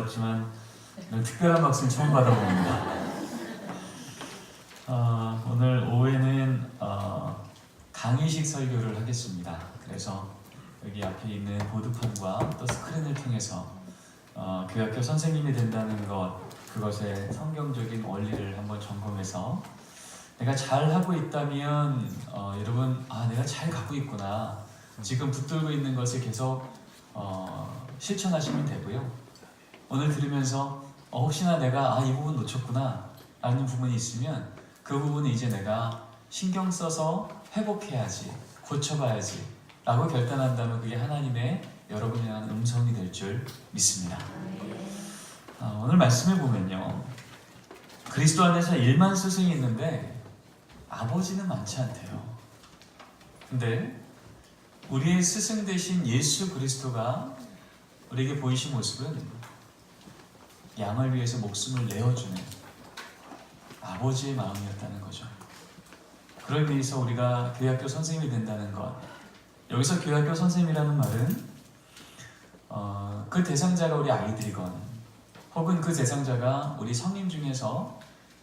받았지만 이런 특별한 박수는 처음 받아봅니다. 오늘 오후에는 강의식 설교를 하겠습니다. 그래서 여기 앞에 있는 보드판과 또 스크린을 통해서 교학교 선생님이 된다는 그것의 성경적인 원리를 한번 점검해서 내가 잘 하고 있다면 여러분 내가 잘 가고 있구나, 지금 붙들고 있는 것을 계속 실천하시면 되고요. 오늘 들으면서 혹시나 내가 이 부분 놓쳤구나 라는 부분이 있으면 그 부분은 이제 내가 신경 써서 회복해야지, 고쳐봐야지 라고 결단한다면 그게 하나님의 여러분을 향한 음성이 될 줄 믿습니다. 오늘 말씀을 보면요, 그리스도 안에서 1만 스승이 있는데 아버지는 많지 않대요. 근데 우리의 스승 되신 예수 그리스도가 우리에게 보이신 모습은 양을 위해서 목숨을 내어주는 아버지의 마음이었다는 거죠. 그러기 위해서 우리가 교회학교 선생님이 된다는 것, 여기서 교회학교 선생님이라는 말은 그 대상자가 우리 아이들이건 혹은 그 대상자가 우리 성인 중에서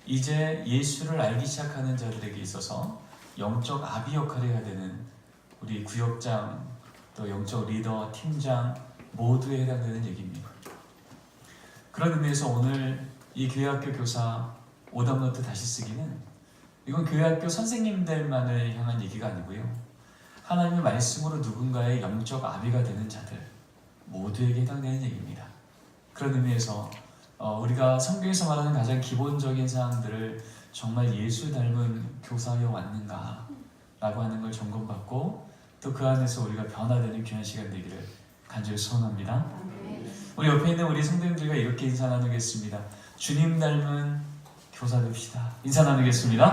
이제 예수를 알기 시작하는 자들에게 있어서 영적 아비 역할을 해야 되는 우리 구역장, 또 영적 리더, 팀장 모두에 해당되는 얘기입니다. 그런 의미에서 오늘 이 교회학교 교사 오답노트 다시 쓰기는 이건 교회학교 선생님들만을 향한 얘기가 아니고요, 하나님의 말씀으로 누군가의 영적 아비가 되는 자들 모두에게 해당되는 얘기입니다. 그런 의미에서 우리가 성경에서 말하는 가장 기본적인 사항들을 정말 예수 닮은 교사여 왔는가 라고 하는 걸 점검받고 또 그 안에서 우리가 변화되는 귀한 시간 되기를 간절히 소원합니다. 우리 옆에 있는 우리 성도님들과 이렇게 인사 나누겠습니다. 주님 닮은 교사 됩시다. 인사 나누겠습니다.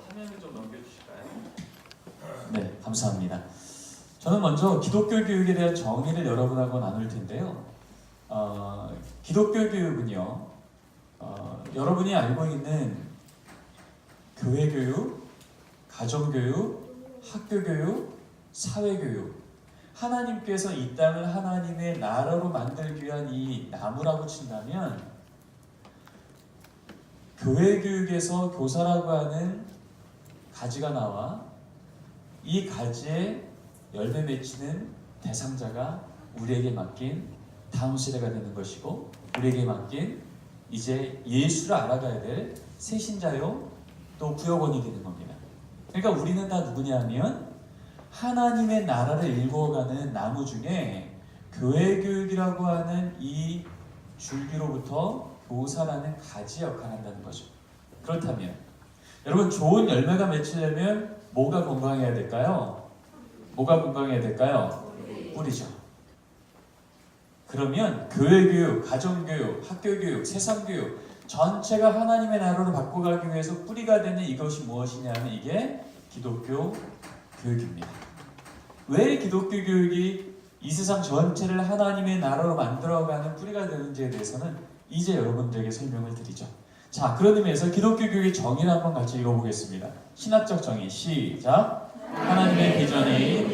화면을 좀 넘겨주실까요? 네, 감사합니다. 저는 먼저 기독교 교육에 대한 정의를 여러분하고 나눌 텐데요. 기독교 교육은요, 여러분이 알고 있는 교회교육, 가정교육, 학교교육, 사회교육, 하나님께서 이 땅을 하나님의 나라로 만들기 위한 이 나무라고 친다면 교회교육에서 교사라고 하는 가지가 나와 이 가지에 열매 맺히는 대상자가 우리에게 맡긴 다음 세대가 되는 것이고, 우리에게 맡긴 이제 예수를 알아가야 될 새신자요 또 구역원이 되는 겁니다. 그러니까 우리는 다 누구냐 하면 하나님의 나라를 일구어가는 나무 중에 교회교육이라고 하는 이 줄기로부터 교사라는 가지 역할을 한다는 거죠. 그렇다면 여러분, 좋은 열매가 맺히려면 뭐가 건강해야 될까요? 뭐가 건강해야 될까요? 뿌리죠. 그러면 교회교육, 가정교육, 학교교육, 세상교육 전체가 하나님의 나라로 바꿔가기 위해서 뿌리가 되는 이것이 무엇이냐 하면 이게 기독교 교육입니다. 왜 기독교 교육이 이 세상 전체를 하나님의 나라로 만들어가는 뿌리가 되는지에 대해서는 이제 여러분들에게 설명을 드리죠. 자, 그런 의미에서 기독교 교육의 정의를 한번 같이 읽어보겠습니다. 신학적 정의, 시작! 하나님의 비전이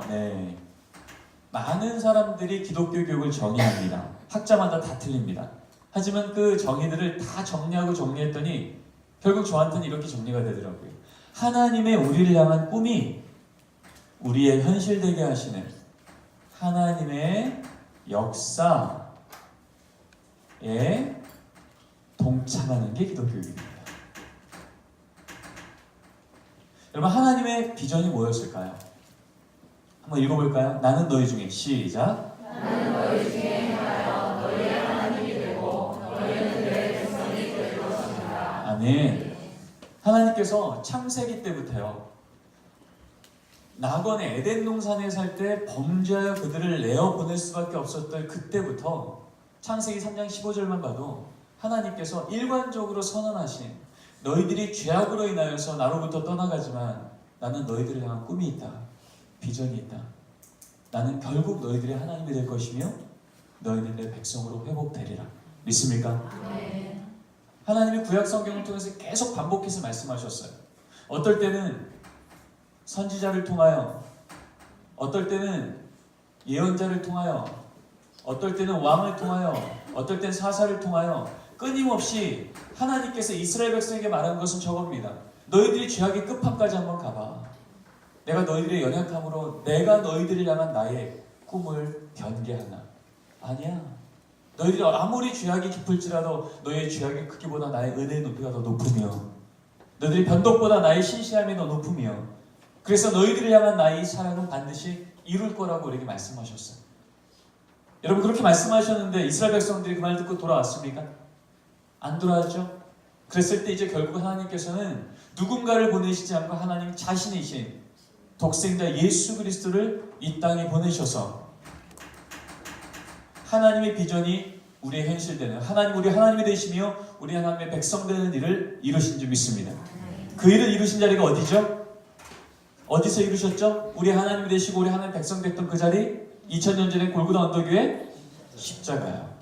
네, 많은 사람들이 기독교 교육을 정의합니다. 학자마다 다 틀립니다. 하지만 그 정의들을 다 정리하고 정리했더니 결국 저한테는 이렇게 정리가 되더라고요. 하나님의 우리를 향한 꿈이 우리의 현실되게 하시는 하나님의 역사에 동참하는 게 기독교 교육입니다. 여러분, 하나님의 비전이 뭐였을까요? 한번 읽어볼까요? 나는 너희 중에, 시작! 나는 너희 중에 행하여 너희의 하나님이 되고 너희는 내 백성이 될 것입니다. 아멘. 하나님께서 창세기 때부터요, 낙원의 에덴 동산에 살 때 범죄하여 그들을 내어보낼 수밖에 없었던 그때부터 창세기 3장 15절만 봐도 하나님께서 일관적으로 선언하신, 너희들이 죄악으로 인하여서 나로부터 떠나가지만 나는 너희들을 향한 꿈이 있다, 비전이 있다. 나는 결국 너희들이 하나님이 될 것이며 너희는 내 백성으로 회복되리라. 믿습니까? 아멘. 하나님이 구약 성경을 통해서 계속 반복해서 말씀하셨어요. 어떨 때는 선지자를 통하여, 어떨 때는 예언자를 통하여, 어떨 때는 왕을 통하여, 어떨 때는 사사를 통하여 끊임없이 하나님께서 이스라엘 백성에게 말한 것은 저겁니다. 너희들이 죄악의 끝판까지 한번 가봐. 내가 너희들의 연약함으로 내가 너희들을 향한 나의 꿈을 변개하나. 아니야. 너희들이 아무리 죄악이 깊을지라도 너희의 죄악의 크기보다 나의 은혜의 높이가 더 높으며, 너희들이 변덕보다 나의 신실함이 더 높으며, 그래서 너희들을 향한 나의 사랑은 반드시 이룰 거라고 우리에게 말씀하셨어요. 여러분, 그렇게 말씀하셨는데 이스라엘 백성들이 그 말 듣고 돌아왔습니까? 안 돌아왔죠? 그랬을 때 이제 결국 하나님께서는 누군가를 보내시지 않고 하나님 자신이신 독생자 예수 그리스도를 이 땅에 보내셔서 하나님의 비전이 우리의 현실되는, 우리 하나님이 되시며 우리 하나님의 백성 되는 일을 이루신 줄 믿습니다. 그 일을 이루신 자리가 어디죠? 어디서 이루셨죠? 우리 하나님이 되시고 우리 하나님의 백성 됐던 그 자리, 2000년 전에 골고다 언덕 위에 십자가요.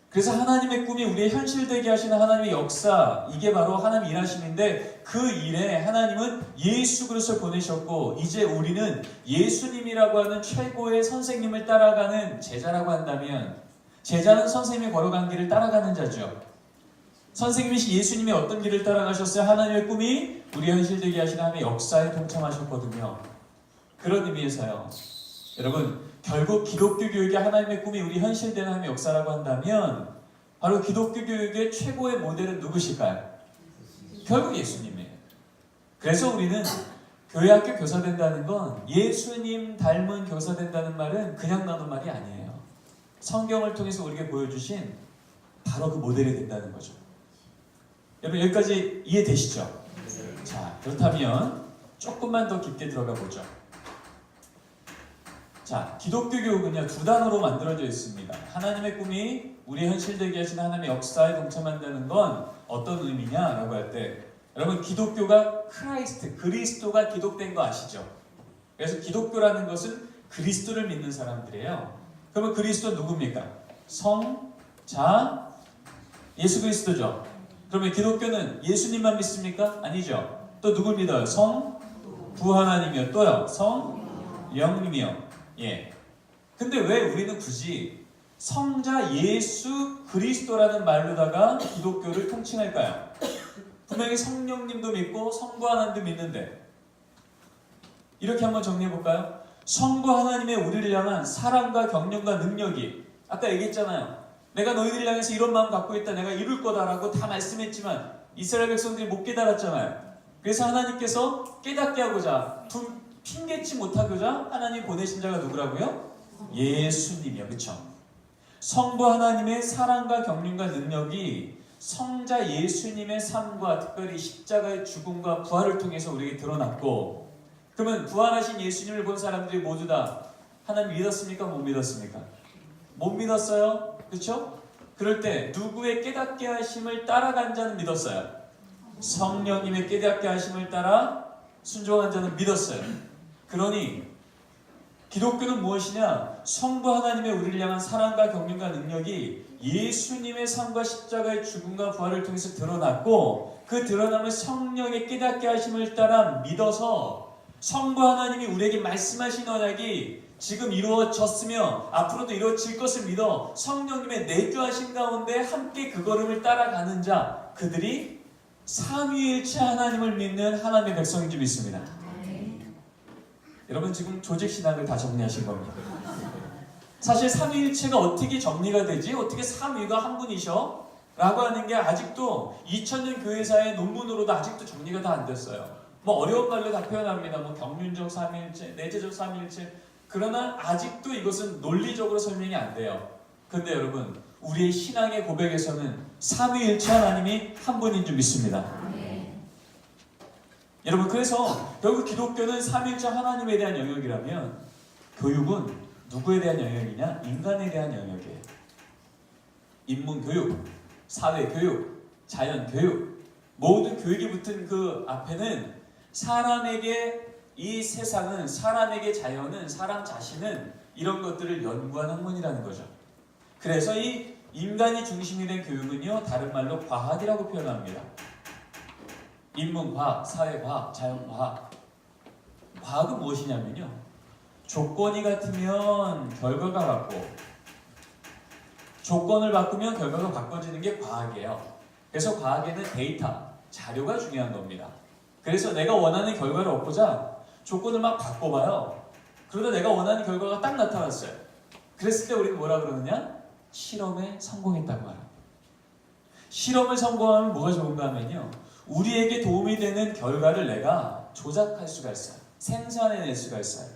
그래서 하나님의 꿈이 우리의 현실되게 하시는 하나님의 역사, 이게 바로 하나님의 일하심인데, 그 일에 하나님은 예수 그리스도를 보내셨고, 이제 우리는 예수님이라고 하는 최고의 선생님을 따라가는 제자라고 한다면, 제자는 선생님이 걸어간 길을 따라가는 자죠. 선생님이신 예수님이 어떤 길을 따라가셨어요? 하나님의 꿈이 우리 현실되게 하시는 하나님의 역사에 동참하셨거든요. 그런 의미에서요, 여러분, 결국 기독교 교육의 하나님의 꿈이 우리 현실되는 하나님의 역사라고 한다면 바로 기독교 교육의 최고의 모델은 누구실까요? 결국 예수님이에요. 그래서 우리는 교회학교 교사 된다는 건, 예수님 닮은 교사 된다는 말은 그냥 나눈 말이 아니에요. 성경을 통해서 우리에게 보여주신 바로 그 모델이 된다는 거죠. 여러분, 여기까지 이해되시죠? 자, 그렇다면 조금만 더 깊게 들어가 보죠. 자, 기독교 교육은요, 두 단어로 만들어져 있습니다. 하나님의 꿈이 우리 현실되게 하시는 하나님의 역사에 동참한다는 건 어떤 의미냐라고 할 때, 여러분, 기독교가 그리스도가 기독된 거 아시죠? 그래서 기독교라는 것은 그리스도를 믿는 사람들이에요. 그러면 그리스도 누굽니까? 성, 자, 예수 그리스도죠. 그러면 기독교는 예수님만 믿습니까? 아니죠. 또 누굴 믿어요? 성, 부 하나님이요. 또요, 성, 영님이요. 예. 근데 왜 우리는 굳이 성자 예수 그리스도라는 말로다가 기독교를 통칭할까요? 분명히 성령님도 믿고 성부 하나님도 믿는데, 이렇게 한번 정리해 볼까요? 성부 하나님의 우리를 향한 사랑과 경륜과 능력이, 아까 얘기했잖아요. 내가 너희들을 향해서 이런 마음 갖고 있다, 내가 이룰 거다라고 다 말씀했지만 이스라엘 백성들이 못 깨달았잖아요. 그래서 하나님께서 깨닫게 하고자, 핑계치 못하고자 하나님 보내신 자가 누구라고요? 예수님이요. 그렇죠? 성부 하나님의 사랑과 경륜과 능력이 성자 예수님의 삶과 특별히 십자가의 죽음과 부활을 통해서 우리에게 드러났고, 그러면 부활하신 예수님을 본 사람들이 모두 다 하나님 믿었습니까? 못 믿었습니까? 못 믿었어요. 그렇죠? 그럴 때 누구의 깨닫게 하심을 따라간 자는 믿었어요. 성령님의 깨닫게 하심을 따라 순종한 자는 믿었어요. 그러니 기독교는 무엇이냐? 성부 하나님의 우리를 향한 사랑과 경륜과 능력이 예수님의 삶과 십자가의 죽음과 부활을 통해서 드러났고, 그 드러남을 성령의 깨닫게 하심을 따라 믿어서 성부 하나님이 우리에게 말씀하신 언약이 지금 이루어졌으며 앞으로도 이루어질 것을 믿어 성령님의 내주하신 가운데 함께 그 걸음을 따라가는 자, 그들이 삼위일체 하나님을 믿는 하나님의 백성인 줄 믿습니다. 여러분, 지금 조직신학을 다 정리하신 겁니다. 사실 삼위일체가 어떻게 정리가 되지? 어떻게 삼위가 한 분이셔? 라고 하는 게 아직도 2000년 교회사의 논문으로도 아직도 정리가 다 안 됐어요. 뭐 어려운 말로 다 표현합니다. 뭐 경륜적 삼위일체, 내재적 삼위일체. 그러나 아직도 이것은 논리적으로 설명이 안 돼요. 근데 여러분, 우리의 신앙의 고백에서는 삼위일체 하나님이 한 분인 줄 믿습니다. 여러분, 그래서 결국 기독교는 삼위일체 하나님에 대한 영역이라면, 교육은 누구에 대한 영역이냐? 인간에 대한 영역이에요. 인문교육, 사회교육, 자연교육, 모든 교육이 붙은 그 앞에는 사람에게, 이 세상은, 사람에게 자연은, 사람 자신은 이런 것들을 연구한 학문이라는 거죠. 그래서 이 인간이 중심이 된 교육은요, 다른 말로 과학이라고 표현합니다. 인문과학, 사회과학, 자연과학. 과학은 무엇이냐면요, 조건이 같으면 결과가 같고 조건을 바꾸면 결과가 바꿔지는 게 과학이에요. 그래서 과학에는 데이터, 자료가 중요한 겁니다. 그래서 내가 원하는 결과를 얻고자 조건을 막 바꿔봐요. 그러다 내가 원하는 결과가 딱 나타났어요. 그랬을 때 우리는 뭐라 그러느냐? 실험에 성공했다고 말합니다. 실험을 성공하면 뭐가 좋은가 하면요, 우리에게 도움이 되는 결과를 내가 조작할 수가 있어요. 생산해낼 수가 있어요.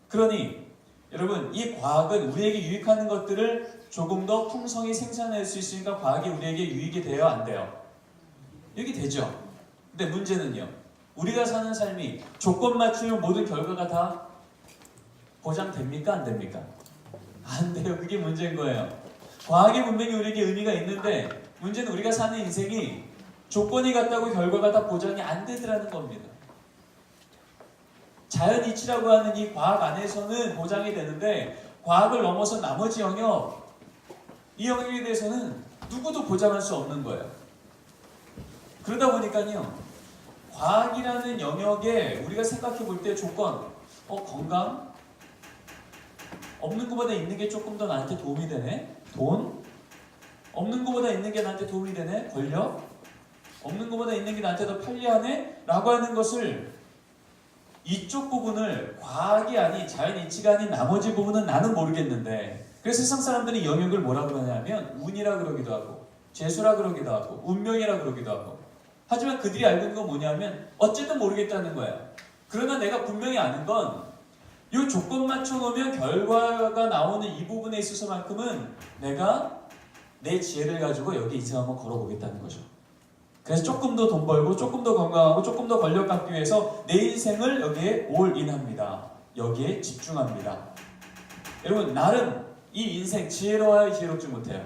그러니 여러분, 이 과학은 우리에게 유익하는 것들을 조금 더 풍성히 생산할 수 있으니까 과학이 우리에게 유익이 돼요, 안 돼요? 유익이 되죠. 근데 문제는요, 우리가 사는 삶이 조건 맞추면 모든 결과가 다 보장됩니까, 안 됩니까? 안 돼요. 그게 문제인 거예요. 과학이 분명히 우리에게 의미가 있는데 문제는 우리가 사는 인생이 조건이 같다고 결과가 다 보장이 안 되더라는 겁니다. 자연 이치라고 하는 이 과학 안에서는 보장이 되는데 과학을 넘어서 나머지 영역, 이 영역에 대해서는 누구도 보장할 수 없는 거예요. 그러다 보니까요, 과학이라는 영역에 우리가 생각해 볼 때 조건, 건강? 없는 것보다 있는 게 조금 더 나한테 도움이 되네? 돈? 없는 것보다 있는 게 나한테 도움이 되네? 권력? 없는 것보다 있는 게 나한테 더 편리하네? 라고 하는 것을, 이쪽 부분을 과학이 아닌, 자연 이치가 아닌 나머지 부분은 나는 모르겠는데, 그래서 세상 사람들이 영역을 뭐라 그러냐면 운이라 그러기도 하고 재수라 그러기도 하고 운명이라 그러기도 하고, 하지만 그들이 알고 있는 건 뭐냐면 어쨌든 모르겠다는 거예요. 그러나 내가 분명히 아는 건 이 조건 맞춰놓으면 결과가 나오는 이 부분에 있어서만큼은 내가 내 지혜를 가지고 여기 인생 한번 걸어보겠다는 거죠. 그래서 조금 더 돈 벌고 조금 더 건강하고 조금 더 권력 갖기 위해서 내 인생을 여기에 올인합니다. 여기에 집중합니다. 여러분, 나름 이 인생 지혜로워야 지혜롭지 못해요.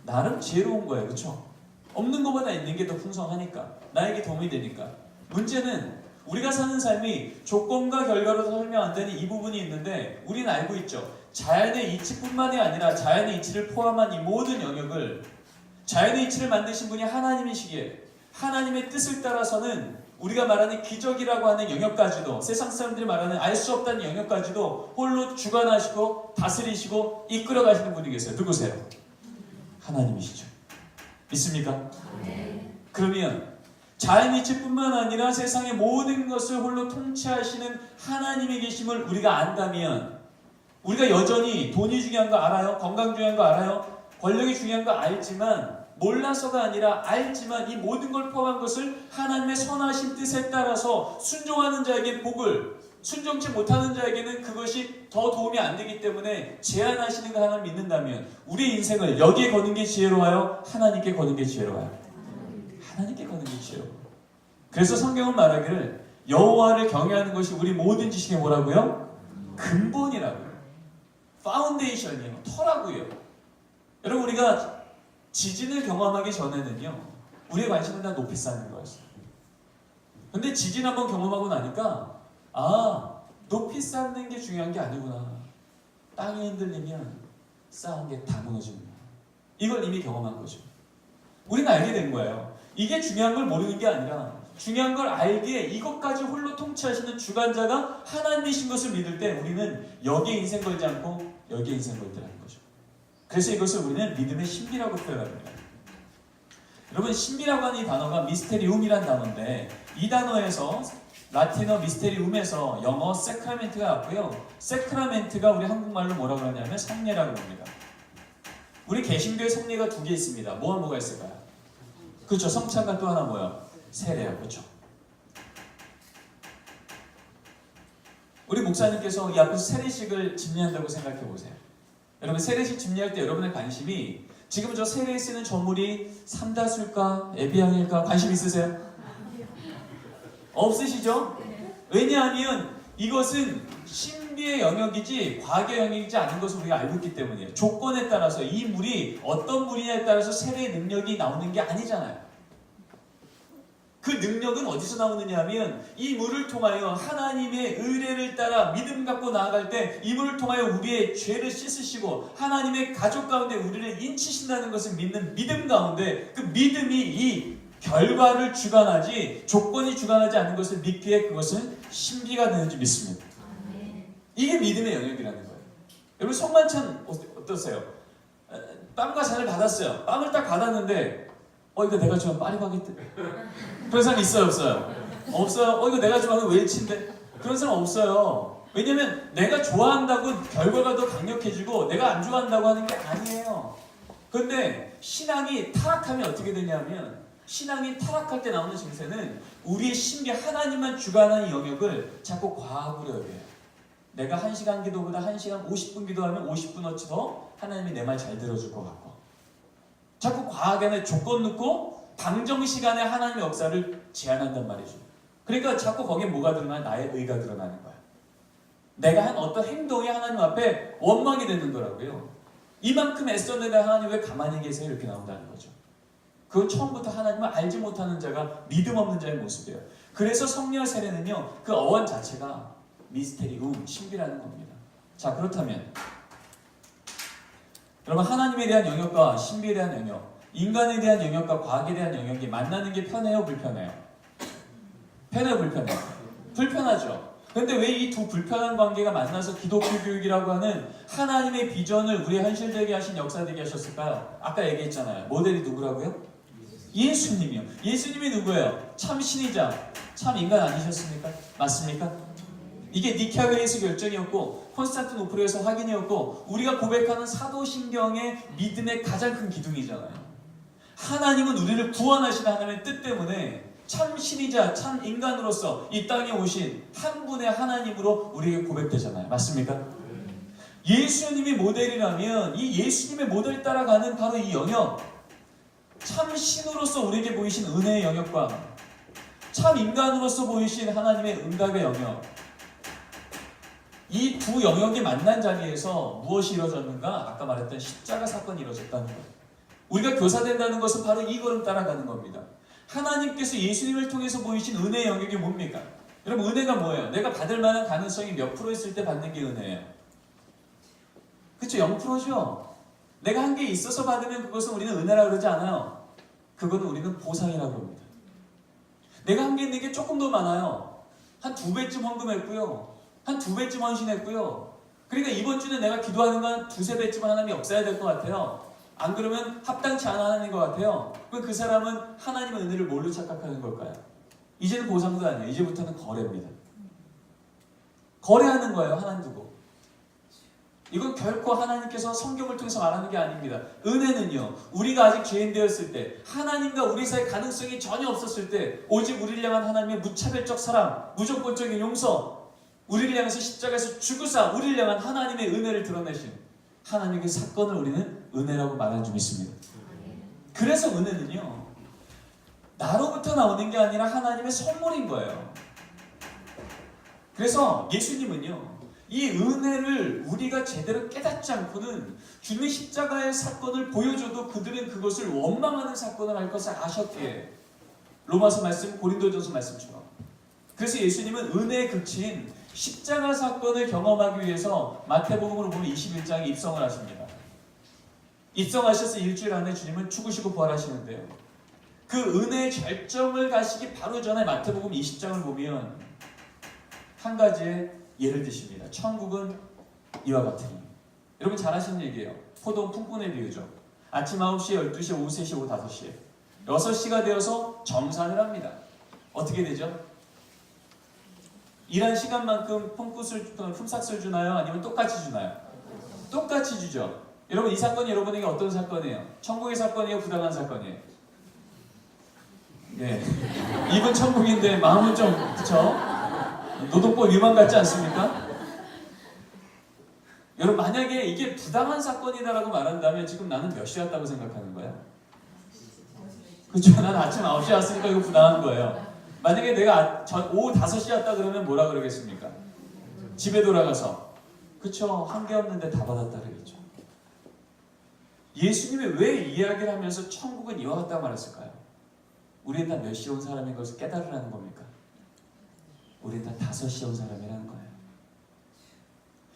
나름 지혜로운 거예요. 그렇죠? 없는 것보다 있는 게 더 풍성하니까, 나에게 도움이 되니까. 문제는 우리가 사는 삶이 조건과 결과로 설명 안 되는 이 부분이 있는데, 우리는 알고 있죠. 자연의 이치뿐만이 아니라 자연의 이치를 포함한 이 모든 영역을, 자연의 이치를 만드신 분이 하나님이시기에 하나님의 뜻을 따라서는 우리가 말하는 기적이라고 하는 영역까지도, 세상 사람들이 말하는 알 수 없다는 영역까지도 홀로 주관하시고 다스리시고 이끌어 가시는 분이 계세요. 누구세요? 하나님이시죠. 믿습니까? 그러면 자연 이치뿐만 아니라 세상의 모든 것을 홀로 통치하시는 하나님의 계심을 우리가 안다면, 우리가 여전히 돈이 중요한 거 알아요? 건강 중요한 거 알아요? 권력이 중요한 거 알지만, 몰라서가 아니라 알지만 이 모든 걸 포함한 것을 하나님의 선하신 뜻에 따라서 순종하는 자에게 복을, 순종치 못하는 자에게는 그것이 더 도움이 안 되기 때문에 제한하시는 거 하나님 믿는다면, 우리의 인생을 여기에 거는 게 지혜로워요? 하나님께 거는 게 지혜로워요? 하나님께 거는 게 지혜로워요. 그래서 성경은 말하기를 여호와를 경외하는 것이 우리 모든 지식의 뭐라고요? 근본이라고요. 파운데이션이에요. 터라고요. 여러분, 우리가 지진을 경험하기 전에는요, 우리의 관심은 다 높이 쌓는 거였어요. 근데 지진 한번 경험하고 나니까 높이 쌓는 게 중요한 게 아니구나. 땅이 흔들리면 쌓은 게 다 무너집니다. 이걸 이미 경험한 거죠. 우리는 알게 된 거예요. 이게 중요한 걸 모르는 게 아니라 중요한 걸 알기에 이것까지 홀로 통치하시는 주관자가 하나님이신 것을 믿을 때 우리는 여기에 인생 걸지 않고 여기에 인생 걸더라는 거죠. 그래서 이것을 우리는 믿음의 신비라고 표현합니다. 여러분, 신비라고 하는 이 단어가 미스테리움이란 단어인데, 이 단어에서 라틴어 미스테리움에서 영어 세크라멘트가 왔고요. 세크라멘트가 우리 한국말로 뭐라고 하냐면 성례라고 합니다. 우리 개신교의 성례가 두 개 있습니다. 뭐가 있을까요? 그렇죠. 성찬과 또 하나 뭐요? 세례요. 그렇죠. 우리 목사님께서 이 앞에서 세례식을 집례한다고 생각해 보세요. 여러분, 세례식 집례할 때 여러분의 관심이 지금 저 세례에 쓰는 저물이 삼다술까? 에비앙일까? 관심 있으세요? 없으시죠? 왜냐하면 이것은 신비의 영역이지 과학의 영역이지 않은 것을 우리가 알고 있기 때문이에요. 조건에 따라서 이 물이 어떤 물이냐에 따라서 세례의 능력이 나오는 게 아니잖아요. 그 능력은 어디서 나오느냐 하면 이 물을 통하여 하나님의 의례를 따라 믿음 갖고 나아갈 때 이 물을 통하여 우리의 죄를 씻으시고 하나님의 가족 가운데 우리를 인치신다는 것을 믿는 믿음 가운데, 그 믿음이 이 결과를 주관하지 조건이 주관하지 않는 것을 믿기에 그것은 신비가 되는 줄 믿습니다. 이게 믿음의 영역이라는 거예요. 여러분 성만찬 어떠세요? 빵과 잔을 받았어요. 빵을 딱 받았는데 이거 내가 좋아하는 파리바게뜨. 그런 사람 있어요 없어요? 없어요. 이거 내가 좋아하는 웰치인데. 그런 사람 없어요. 왜냐면 내가 좋아한다고 결과가 더 강력해지고 내가 안 좋아한다고 하는 게 아니에요. 그런데 신앙이 타락하면 어떻게 되냐면 신앙이 타락할 때 나오는 증세는 우리의 신비 하나님만 주관하는 영역을 자꾸 과학으로 여겨요. 내가 1시간 기도보다 1시간 50분 기도하면 50분어치 더 하나님이 내 말 잘 들어줄 것 같고 자꾸 과학 안에 조건 넣고 방정 시간에 하나님의 역사를 제한한단 말이죠. 그러니까 자꾸 거기에 뭐가 드러나? 나의 의가 드러나는 거야. 내가 한 어떤 행동이 하나님 앞에 원망이 되는 거라고요. 이만큼 애썼는데 하나님 왜 가만히 계세요? 이렇게 나온다는 거죠. 그건 처음부터 하나님을 알지 못하는 자가 믿음 없는 자의 모습이에요. 그래서 성령 세례는요. 그 어원 자체가 미스테리움, 신비라는 겁니다. 자 그렇다면 여러분 하나님에 대한 영역과 신비에 대한 영역, 인간에 대한 영역과 과학에 대한 영역이 만나는 게 편해요? 불편해요? 편해요? 불편해요? 불편하죠. 근데 왜 이 두 불편한 관계가 만나서 기독교 교육이라고 하는 하나님의 비전을 우리 현실되게 하신 역사되게 하셨을까요? 아까 얘기했잖아요. 모델이 누구라고요? 예수님이요. 예수님이 누구예요? 참 신이자 참 인간 아니셨습니까? 맞습니까? 이게 니케아 회의에서 결정이었고 콘스탄티노플에서 확인이었고 우리가 고백하는 사도신경의 믿음의 가장 큰 기둥이잖아요. 하나님은 우리를 구원하시는 하나님의 뜻 때문에 참 신이자 참 인간으로서 이 땅에 오신 한 분의 하나님으로 우리에게 고백되잖아요. 맞습니까? 예수님이 모델이라면 이 예수님의 모델 따라가는 바로 이 영역, 참 신으로서 우리에게 보이신 은혜의 영역과 참 인간으로서 보이신 하나님의 응답의 영역, 이 두 영역이 만난 자리에서 무엇이 이루어졌는가? 아까 말했던 십자가 사건이 이루어졌다는 거예요. 우리가 교사된다는 것은 바로 이 걸음 따라가는 겁니다. 하나님께서 예수님을 통해서 보이신 은혜의 영역이 뭡니까? 여러분 은혜가 뭐예요? 내가 받을 만한 가능성이 몇 프로 있을 때 받는 게 은혜예요? 그쵸? 0%죠? 내가 한 게 있어서 받으면 그것은 우리는 은혜라고 그러지 않아요. 그거는 우리는 보상이라고 합니다. 내가 한 게 있는 게 조금 더 많아요. 한 2배쯤 헌금했고요. 한 2배쯤 헌신했고요. 그러니까 이번 주는 내가 기도하는 건 2-3배쯤 하나님이 역사해야 될 것 같아요. 안 그러면 합당치 않은 하나님인 것 같아요. 그럼 그 사람은 하나님의 은혜를 뭘로 착각하는 걸까요? 이제는 보상도 아니에요. 이제부터는 거래입니다. 거래하는 거예요. 하나님 두고. 이건 결코 하나님께서 성경을 통해서 말하는 게 아닙니다. 은혜는요. 우리가 아직 죄인 되었을 때 하나님과 우리 사이의 가능성이 전혀 없었을 때 오직 우리를 향한 하나님의 무차별적 사랑, 무조건적인 용서, 우리를 향해서 십자가에서 죽으사 우리를 향한 하나님의 은혜를 드러내신 하나님의 그 사건을 우리는 은혜라고 말하는 줄 믿습니다. 그래서 은혜는요. 나로부터 나오는 게 아니라 하나님의 선물인 거예요. 그래서 예수님은요. 이 은혜를 우리가 제대로 깨닫지 않고는 주님의 십자가의 사건을 보여줘도 그들은 그것을 원망하는 사건을 할 것을 아셨기에 로마서 말씀, 고린도전서 말씀처럼. 그래서 예수님은 은혜의 극치인 십자가 사건을 경험하기 위해서 마태복음으로 보면 21장에 입성을 하십니다. 입성하셔서 일주일 안에 주님은 죽으시고 부활하시는데요. 그 은혜의 절정을 가시기 바로 전에 마태복음 20장을 보면 한 가지의 예를 드십니다. 천국은 이와 같으니. 여러분 잘 아시는 얘기예요. 포도원 품꾼의 비유죠. 아침 9시, 12시, 오후 3시, 오후 5시에 6시가 되어서 정산을 합니다. 어떻게 되죠? 일한 시간만큼 품삯을 주나요? 아니면 똑같이 주나요? 똑같이 주죠. 여러분 이 사건이 여러분에게 어떤 사건이에요? 천국의 사건이에요? 부당한 사건이에요? 네. 입은 천국인데 마음은 좀 그쵸? 노동법 위반 같지 않습니까? 여러분 만약에 이게 부당한 사건이다라고 말한다면 지금 나는 몇 시에 왔다고 생각하는 거야? 그쵸? 난 아침 9시에 왔으니까 이거 부당한 거예요. 만약에 내가 오후 5시에 왔다 그러면 뭐라 그러겠습니까? 집에 돌아가서 그쵸? 한 게 없는데 다 받았다 그러겠죠. 예수님이 왜 이야기를 하면서 천국은 이와 같다고 말했을까요? 우리는 다 몇 시에 온 사람인 것을 깨달으라는 겁니까? 우리는 다 5시에 온 사람이라는 거예요.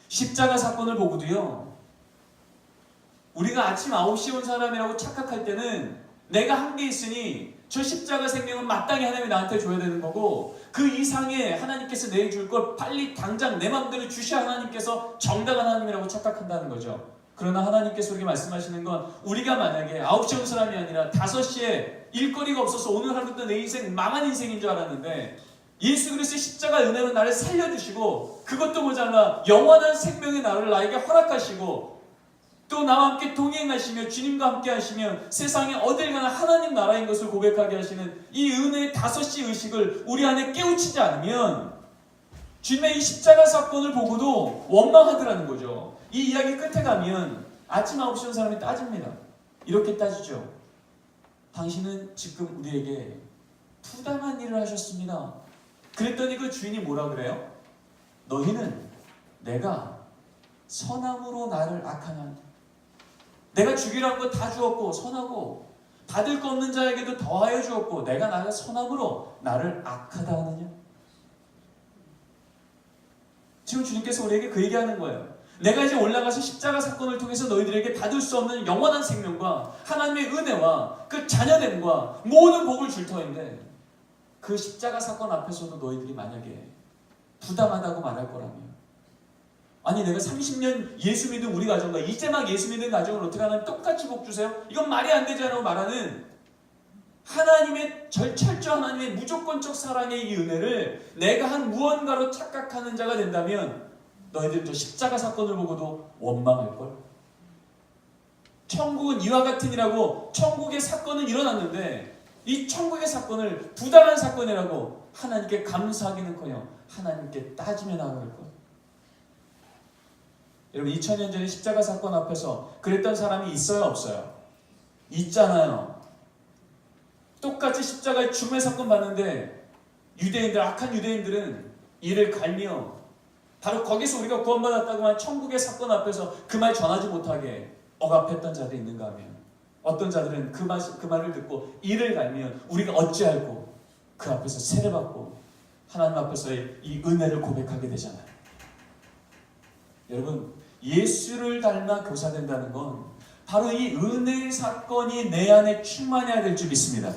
십자가 사건을 보고도요. 우리가 아침 9시에 온 사람이라고 착각할 때는 내가 한 게 있으니 저 십자가 생명은 마땅히 하나님이 나한테 줘야 되는 거고, 그 이상의 하나님께서 내줄 걸 빨리 당장 내 마음대로 주셔야 하나님께서 정당한 하나님이라고 착각한다는 거죠. 그러나 하나님께서 우리에게 말씀하시는 건, 우리가 만약에 9시에 온 사람이 아니라 5시에 일거리가 없어서 오늘 하루부터 내 인생 망한 인생인 줄 알았는데, 예수 그리스도의 십자가 은혜로 나를 살려주시고, 그것도 모자라 영원한 생명의 나를 나에게 허락하시고, 또 나와 함께 동행하시며 주님과 함께 하시며 세상에 어딜 가나 하나님 나라인 것을 고백하게 하시는 이 은혜의 5시 의식을 우리 안에 깨우치지 않으면 주님의 이 십자가 사건을 보고도 원망하더라는 거죠. 이 이야기 끝에 가면 아침 9시 온 사람이 따집니다. 이렇게 따지죠. 당신은 지금 우리에게 부당한 일을 하셨습니다. 그랬더니 그 주인이 뭐라 그래요? 너희는 내가 선함으로 나를 악하냐? 내가 주기로 한 거 다 주었고 선하고, 받을 거 없는 자에게도 더하여 주었고, 내가 나의 선함으로 나를 악하다 하느냐? 지금 주님께서 우리에게 그 얘기하는 거예요. 내가 이제 올라가서 십자가 사건을 통해서 너희들에게 받을 수 없는 영원한 생명과 하나님의 은혜와 그 자녀됨과 모든 복을 줄 터인데, 그 십자가 사건 앞에서도 너희들이 만약에 부당하다고 말할 거라면, 아니 내가 30년 예수 믿은 우리 가정과 이제 막 예수 믿는 가정을 어떻게 하나님 똑같이 복 주세요? 이건 말이 안 되잖아요 말하는 하나님의 철저한 하나님의 무조건적 사랑의 이 은혜를 내가 한 무언가로 착각하는 자가 된다면 너희들 저 십자가 사건을 보고도 원망할걸? 천국은 이와 같은 이라고 천국의 사건은 일어났는데 이 천국의 사건을 부당한 사건이라고 하나님께 감사하기는커녕 하나님께 따지며 나아갈 것. 여러분 2000년 전에 십자가 사건 앞에서 그랬던 사람이 있어요 없어요? 있잖아요. 똑같이 십자가의 죽음의 사건 봤는데 유대인들, 악한 유대인들은 이를 갈며 바로 거기서 우리가 구원받았다고만 천국의 사건 앞에서 그 말 전하지 못하게 억압했던 자들이 있는가 하면, 어떤 자들은 그 말을 듣고 이를 갈며 우리가 어찌할꼬 그 앞에서 세례받고 하나님 앞에서의 이 은혜를 고백하게 되잖아요. 여러분 예수를 닮아 교사된다는 건 바로 이 은혜의 사건이 내 안에 충만해야 될 줄 믿습니다.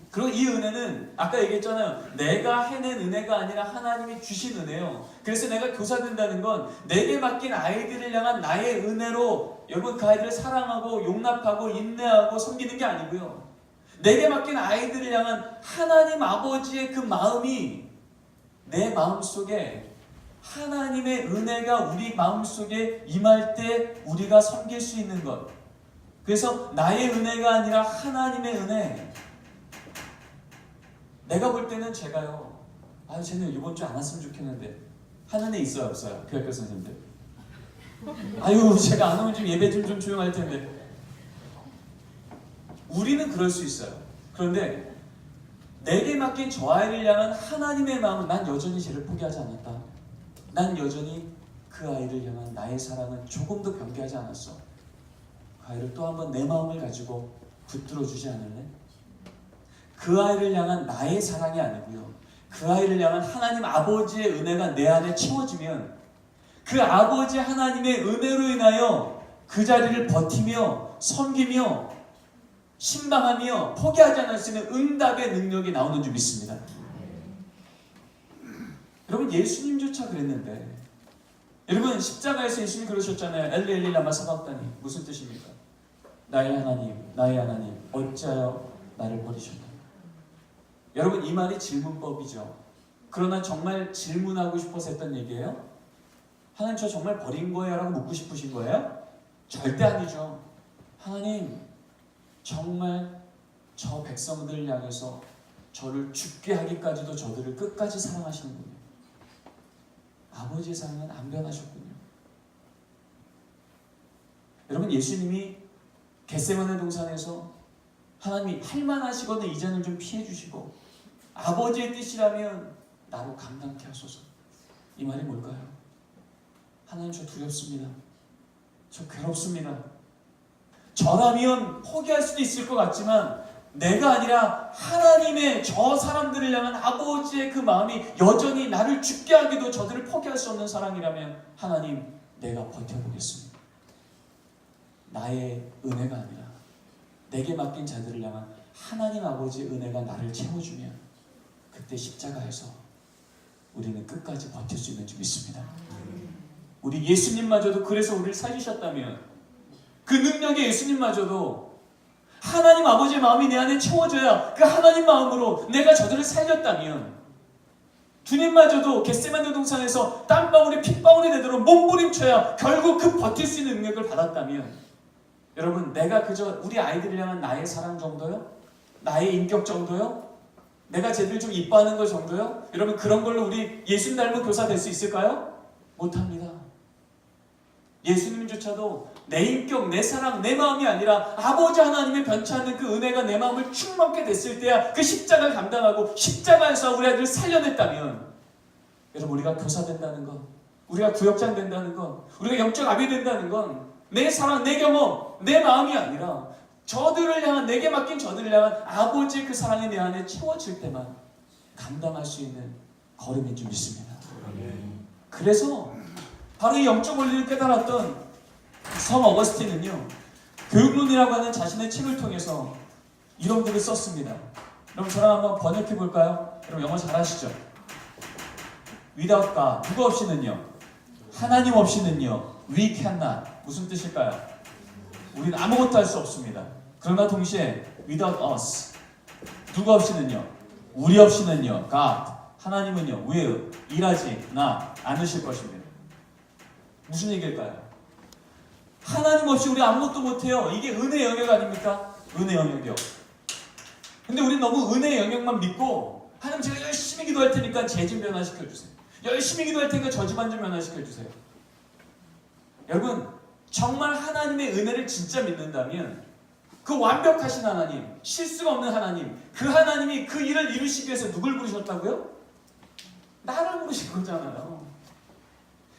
그리고 이 은혜는 아까 얘기했잖아요. 내가 해낸 은혜가 아니라 하나님이 주신 은혜요. 그래서 내가 교사된다는 건 내게 맡긴 아이들을 향한 나의 은혜로 여러분 그 아이들을 사랑하고 용납하고 인내하고 섬기는 게 아니고요. 내게 맡긴 아이들을 향한 하나님 아버지의 그 마음이 내 마음속에 하나님의 은혜가 우리 마음속에 임할 때 우리가 섬길 수 있는 것. 그래서 나의 은혜가 아니라 하나님의 은혜. 내가 볼 때는 제가요, 쟤는 이번 주 안 왔으면 좋겠는데 하는 애 있어요 없어요? 교회학교 선생님들. 제가 안 오면 좀 예배 좀 조용할 텐데. 우리는 그럴 수 있어요. 그런데 내게 맡긴 저 아이를 향한 하나님의 마음은 난 여전히 쟤를 포기하지 않았다. 난 여전히 그 아이를 향한 나의 사랑은 조금도 변개하지 않았어. 그 아이를 또 한번 내 마음을 가지고 붙들어 주지 않을래? 그 아이를 향한 나의 사랑이 아니고요, 그 아이를 향한 하나님 아버지의 은혜가 내 안에 채워지면 그 아버지 하나님의 은혜로 인하여 그 자리를 버티며 섬기며 신방하며 포기하지 않을 수 있는 응답의 능력이 나오는 줄 믿습니다. 여러분 예수님조차 그랬는데, 여러분 십자가에서 예수님 그러셨잖아요. 엘리 엘리 라마 사박다니. 무슨 뜻입니까? 나의 하나님 어찌하여 나를 버리셨나? 여러분 이 말이 질문법이죠. 그러나 정말 질문하고 싶어서 했던 얘기예요? 하나님 저 정말 버린 거예요? 라고 묻고 싶으신 거예요? 절대 아니죠. 하나님 정말 저 백성들을 향해서 저를 죽게 하기까지도 저들을 끝까지 사랑하시는군요. 아버지의 사랑은 안 변하셨군요. 여러분 예수님이 겟세마네 동산에서 하나님이 할만하시거든 이제는 좀 피해 주시고 아버지의 뜻이라면 나로 감당케 하소서. 이 말이 뭘까요? 하나님 저 두렵습니다. 저 괴롭습니다. 저라면 포기할 수도 있을 것 같지만 내가 아니라 하나님의 저 사람들을 향한 아버지의 그 마음이 여전히 나를 죽게 하기도 저들을 포기할 수 없는 사랑이라면 하나님 내가 버텨보겠습니다. 나의 은혜가 아니라 내게 맡긴 자들을 향한 하나님 아버지의 은혜가 나를 채워주면 그때 십자가에서 우리는 끝까지 버틸 수 있는 줄 믿습니다. 우리 예수님마저도 그래서 우리를 살리셨다면, 그 능력의 예수님마저도 하나님 아버지의 마음이 내 안에 채워져야 그 하나님 마음으로 내가 저들을 살렸다면, 주님마저도 겟세마네 동산에서 땀방울이 핏방울이 되도록 몸부림쳐야 결국 그 버틸 수 있는 능력을 받았다면, 여러분, 내가 그저 우리 아이들을 향한 나의 사랑 정도요? 나의 인격 정도요? 내가 쟤들 좀 이뻐하는 것 정도요? 여러분, 그런 걸로 우리 예수님 닮은 교사 될 수 있을까요? 못합니다. 예수님조차도 내 인격, 내 사랑, 내 마음이 아니라 아버지 하나님의 변치 않는 그 은혜가 내 마음을 충만케 됐을 때야 그 십자가를 감당하고 십자가에서 우리 아들을 살려냈다면, 여러분, 우리가 교사 된다는 건, 우리가 구역장 된다는 건, 우리가 영적 아비 된다는 건 내 사랑, 내 경험, 내 마음이 아니라 저들을 향한, 내게 맡긴 저들을 향한 아버지의 그 사랑이 내 안에 채워질 때만 감당할 수 있는 걸음인 줄 믿습니다. 그래서 바로 이 영적 원리를 깨달았던 성 어거스틴은요, 교육론이라고 하는 자신의 책을 통해서 이런 글을 썼습니다. 여러분, 저랑 한번 번역해 볼까요? 여러분, 영어 잘하시죠? Without God, 누구 없이는요? 하나님 없이는요, we cannot. 무슨 뜻일까요? 우리는 아무것도 할 수 없습니다. 그러나 동시에 without us, 누구 없이는요? 우리 없이는요, God, 하나님은요, will, 일하지 않으실 것입니다. 무슨 얘기일까요? 하나님 없이 우리 아무것도 못해요. 이게 은혜의 영역 아닙니까? 은혜의 영역이요. 근데 우리 너무 은혜의 영역만 믿고, 하나님 제가 열심히 기도할 테니까 제 집 변화시켜주세요. 열심히 기도할 테니까 저 집안 좀 변화시켜주세요. 여러분, 정말 하나님의 은혜를 진짜 믿는다면 그 완벽하신 하나님, 실수가 없는 하나님, 그 하나님이 그 일을 이루시기 위해서 누굴 부르셨다고요? 나를 부르신 거잖아요.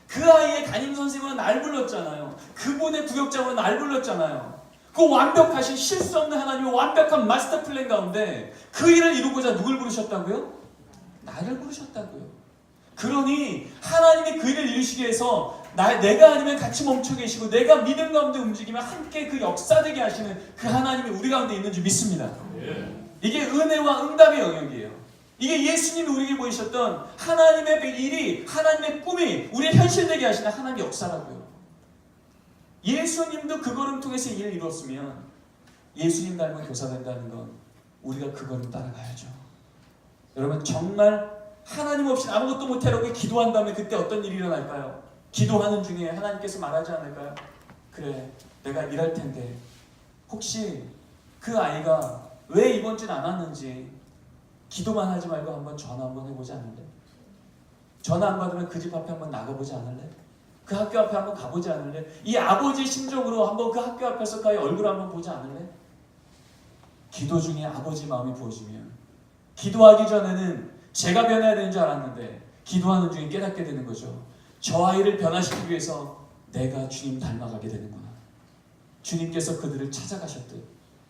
그 아이의 담임선생님으로 날 불렀잖아요. 그분의 구역장으로 날 불렀잖아요. 그 완벽하신 실수 없는 하나님의 완벽한 마스터 플랜 가운데 그 일을 이루고자 누굴 부르셨다고요? 나를 부르셨다고요. 그러니 하나님이 그 일을 이루시기 위해서 내가 아니면 같이 멈춰 계시고, 내가 믿음 가운데 움직이면 함께 그 역사되게 하시는 그 하나님이 우리 가운데 있는 줄 믿습니다. 이게 은혜와 응답의 영역이에요. 이게 예수님이 우리에게 보이셨던 하나님의 일이, 하나님의 꿈이 우리의 현실되게 하시는 하나님의 역사라고요. 예수님도 그 걸음 통해서 이 일을 이뤘으면 예수님 닮은 교사 된다는 건 우리가 그 걸음 따라가야죠. 여러분, 정말 하나님 없이 아무것도 못해라고 기도한 다음에 그때 어떤 일이 일어날까요? 기도하는 중에 하나님께서 말하지 않을까요? 그래, 내가 일할 텐데 혹시 그 아이가 왜 이번 주는 안 왔는지 기도만 하지 말고 한번 전화 한번 해보지 않을래? 전화 안 받으면 그 집 앞에 한번 나가보지 않을래? 그 학교 앞에 한번 가보지 않을래? 이 아버지의 심정으로 한번 그 학교 앞에서 그의 얼굴 한번 보지 않을래? 기도 중에 아버지 마음이 부어지면, 기도하기 전에는 제가 변해야 되는 줄 알았는데 기도하는 중에 깨닫게 되는 거죠. 저 아이를 변화시키기 위해서 내가 주님 닮아가게 되는구나. 주님께서 그들을 찾아가셨듯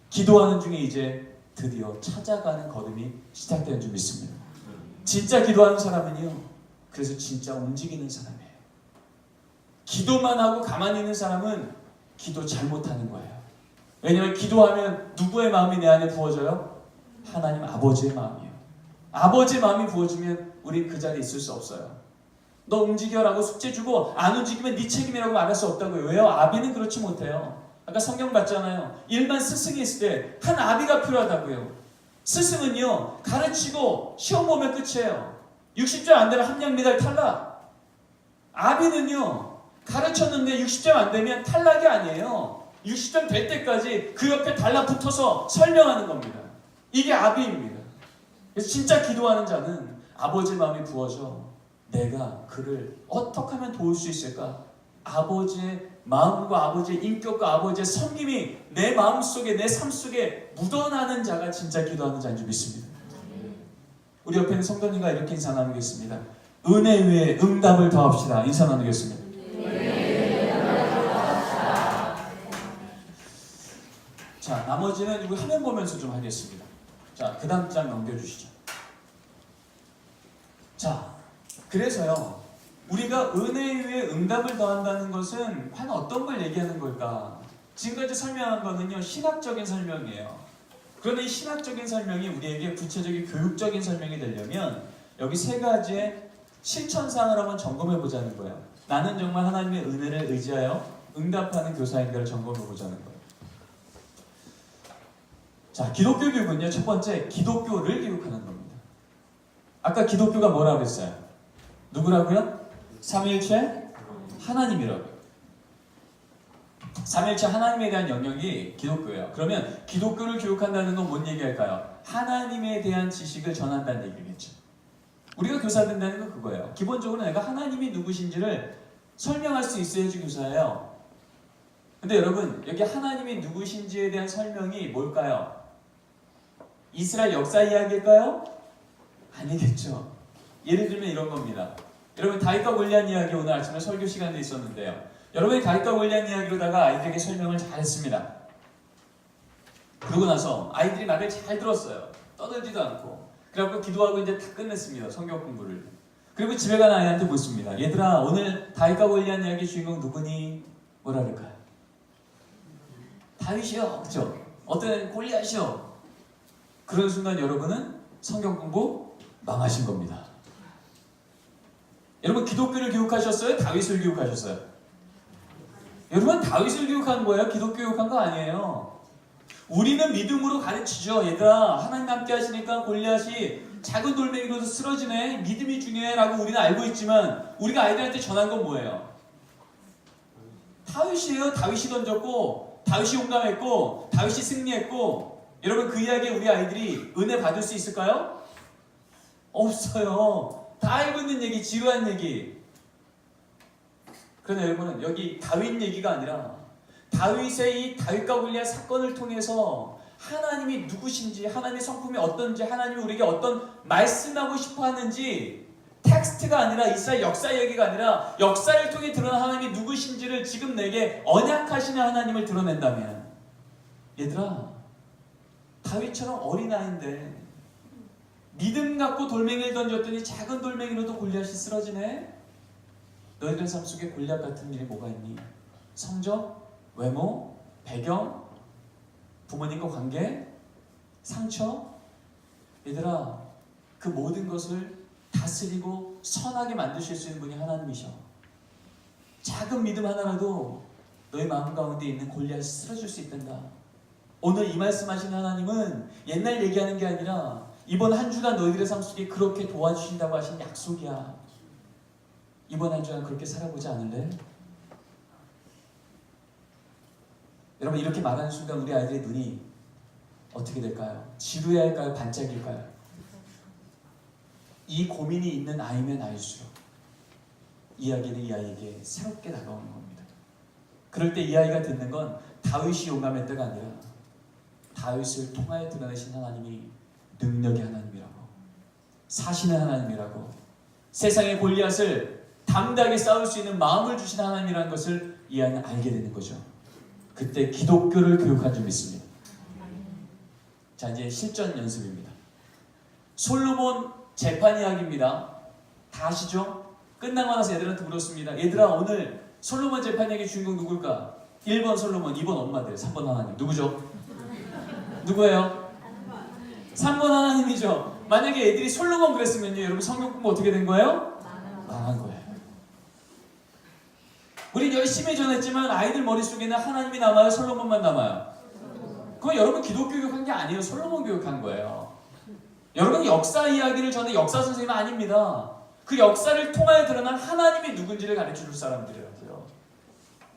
기도하는 중에 이제 드디어 찾아가는 걸음이 시작되는 줄 믿습니다. 진짜 기도하는 사람은요, 그래서 진짜 움직이는 사람이에요. 기도만 하고 가만히 있는 사람은 기도 잘못하는 거예요. 왜냐하면 기도하면 누구의 마음이 내 안에 부어져요? 하나님 아버지의 마음이에요. 아버지의 마음이 부어지면 우리 그 자리에 있을 수 없어요. 너 움직여라고 숙제 주고 안 움직이면 네 책임이라고 말할 수 없다고요. 왜요? 아비는 그렇지 못해요. 아까 성경 봤잖아요. 일반 스승이 있을 때 한 아비가 필요하다고요. 스승은요, 가르치고 시험 보면 끝이에요. 60점 안 되면 함량 메달 탈락. 아비는요, 가르쳤는데 60점 안 되면 탈락이 아니에요. 60점 될 때까지 그 옆에 달라붙어서 설명하는 겁니다. 이게 아비입니다. 그래서 진짜 기도하는 자는 아버지의 마음이 부어져 내가 그를 어떻게 하면 도울 수 있을까? 아버지의 마음과 아버지의 인격과 아버지의 섬김이 내 마음속에, 내 삶 속에 묻어나는 자가 진짜 기도하는 자인 줄 믿습니다. 우리 옆에 있는 성도님과 이렇게 인사 나누겠습니다. 은혜 위에 응답을 더합시다. 인사 나누겠습니다. 자, 나머지는 이거 화면 보면서 좀 하겠습니다. 자, 그 다음 장 넘겨주시죠. 자, 그래서요, 우리가 은혜 위에 응답을 더한다는 것은 과연 어떤 걸 얘기하는 걸까 지금까지 설명한 거는요 신학적인 설명이에요. 그런데 이 신학적인 설명이 우리에게 구체적인 교육적인 설명이 되려면 여기 세 가지의 실천사항을 한번 점검해 보자는 거예요. 나는 정말 하나님의 은혜를 의지하여 응답하는 교사인가를 점검해 보자는 거예요. 자, 기독교 교육은요 첫 번째 기독교를 교육하는 겁니다. 아까 기독교가 뭐라고 했어요? 누구라고요? 삼위일체 하나님이라고요. 삼위일체 하나님에 대한 영역이 기독교예요. 그러면 기독교를 교육한다는 건 뭔 얘기할까요? 하나님에 대한 지식을 전한다는 얘기겠죠. 우리가 교사 된다는 건 그거예요. 기본적으로 내가 하나님이 누구신지를 설명할 수 있어야지 교사예요. 근데 여러분 여기 하나님이 누구신지에 대한 설명이 뭘까요? 이스라엘 역사 이야기일까요? 아니겠죠. 예를 들면 이런 겁니다. 여러분 다윗과 골리앗 이야기 오늘 아침에 설교 시간에 있었는데요. 여러분이 다윗과 골리앗 이야기로다가 아이들에게 설명을 잘했습니다. 그러고 나서 아이들이 말을 잘 들었어요. 떠들지도 않고. 그래갖고 기도하고 이제 다 끝냈습니다. 성경 공부를. 그리고 집에 간 아이한테 묻습니다. 얘들아 오늘 다윗과 골리앗 이야기 주인공 누구니? 뭐라 그럴까요? 다윗이요. 그렇죠? 어떤 골리앗이요. 그런 순간 여러분은 성경 공부 망하신 겁니다. 여러분 기독교를 교육하셨어요? 다윗을 교육하셨어요? 여러분 다윗을 교육한 거예요? 기독교 교육한 거 아니에요. 우리는 믿음으로 가르치죠. 얘들아 하나님 함께 하시니까 골리앗이 작은 돌멩이로도 쓰러지네. 믿음이 중요해 라고 우리는 알고 있지만 우리가 아이들한테 전한 건 뭐예요? 다윗이에요. 다윗이 던졌고 다윗이 용감했고 다윗이 승리했고. 여러분 그 이야기에 우리 아이들이 은혜 받을 수 있을까요? 없어요. 다 알고 있는 얘기, 지루한 얘기. 그런데 여러분은 여기 다윗 얘기가 아니라 다윗의 이 다윗과 골리앗 사건을 통해서 하나님이 누구신지, 하나님의 성품이 어떤지, 하나님이 우리에게 어떤 말씀하고 싶어 하는지 텍스트가 아니라 이스라엘 역사 얘기가 아니라 역사를 통해 드러난 하나님이 누구신지를 지금 내게 언약하시는 하나님을 드러낸다면 얘들아 다윗처럼 어린아이인데 믿음 갖고 돌멩이를 던졌더니 작은 돌멩이로도 골리앗이 쓰러지네. 너희들 삶 속에 골리앗 같은 일이 뭐가 있니? 성적, 외모, 배경, 부모님과 관계, 상처. 얘들아 그 모든 것을 다스리고 선하게 만드실 수 있는 분이 하나님이셔. 작은 믿음 하나라도 너희 마음 가운데 있는 골리앗이 쓰러질 수 있단다. 오늘 이 말씀하신 하나님은 옛날 얘기하는 게 아니라 이번 한 주간 너희들의 삶 속에 그렇게 도와주신다고 하신 약속이야. 이번 한 주간 그렇게 살아보지 않을래? 여러분 이렇게 말하는 순간 우리 아이들의 눈이 어떻게 될까요? 지루해 할까요? 반짝일까요? 이 고민이 있는 아이면 아일수록 이야기는 이 아이에게 새롭게 다가오는 겁니다. 그럴 때 이 아이가 듣는 건 다윗이 용감했다가 아니라 다윗을 통하여 드러내신 하나님이 능력의 하나님이라고, 사신의 하나님이라고, 세상의 골리앗을 담대하게 싸울 수 있는 마음을 주신 하나님이라는 것을 이 아이는 알게 되는 거죠. 그때 기독교를 교육한 줄 믿습니다. 자 이제 실전 연습입니다. 솔로몬 재판 이야기입니다. 다 아시죠? 끝나고 나서 애들한테 물었습니다. 얘들아 오늘 솔로몬 재판 이야기 주인공 누굴까? 1번 솔로몬, 2번 엄마들, 3번 하나님. 누구죠? 누구예요? 3번 하나님이죠. 만약에 애들이 솔로몬 그랬으면요 여러분 성경 공부 어떻게 된 거예요? 망한 거예요. 우린 열심히 전했지만 아이들 머릿속에는 하나님이 남아요? 솔로몬만 남아요? 그건 여러분 기독교 교육한 게 아니에요. 솔로몬 교육한 거예요. 여러분 역사 이야기를 전해 역사 선생님은 아닙니다. 그 역사를 통하여 드러난 하나님이 누군지를 가르쳐 줄 사람들이라고요.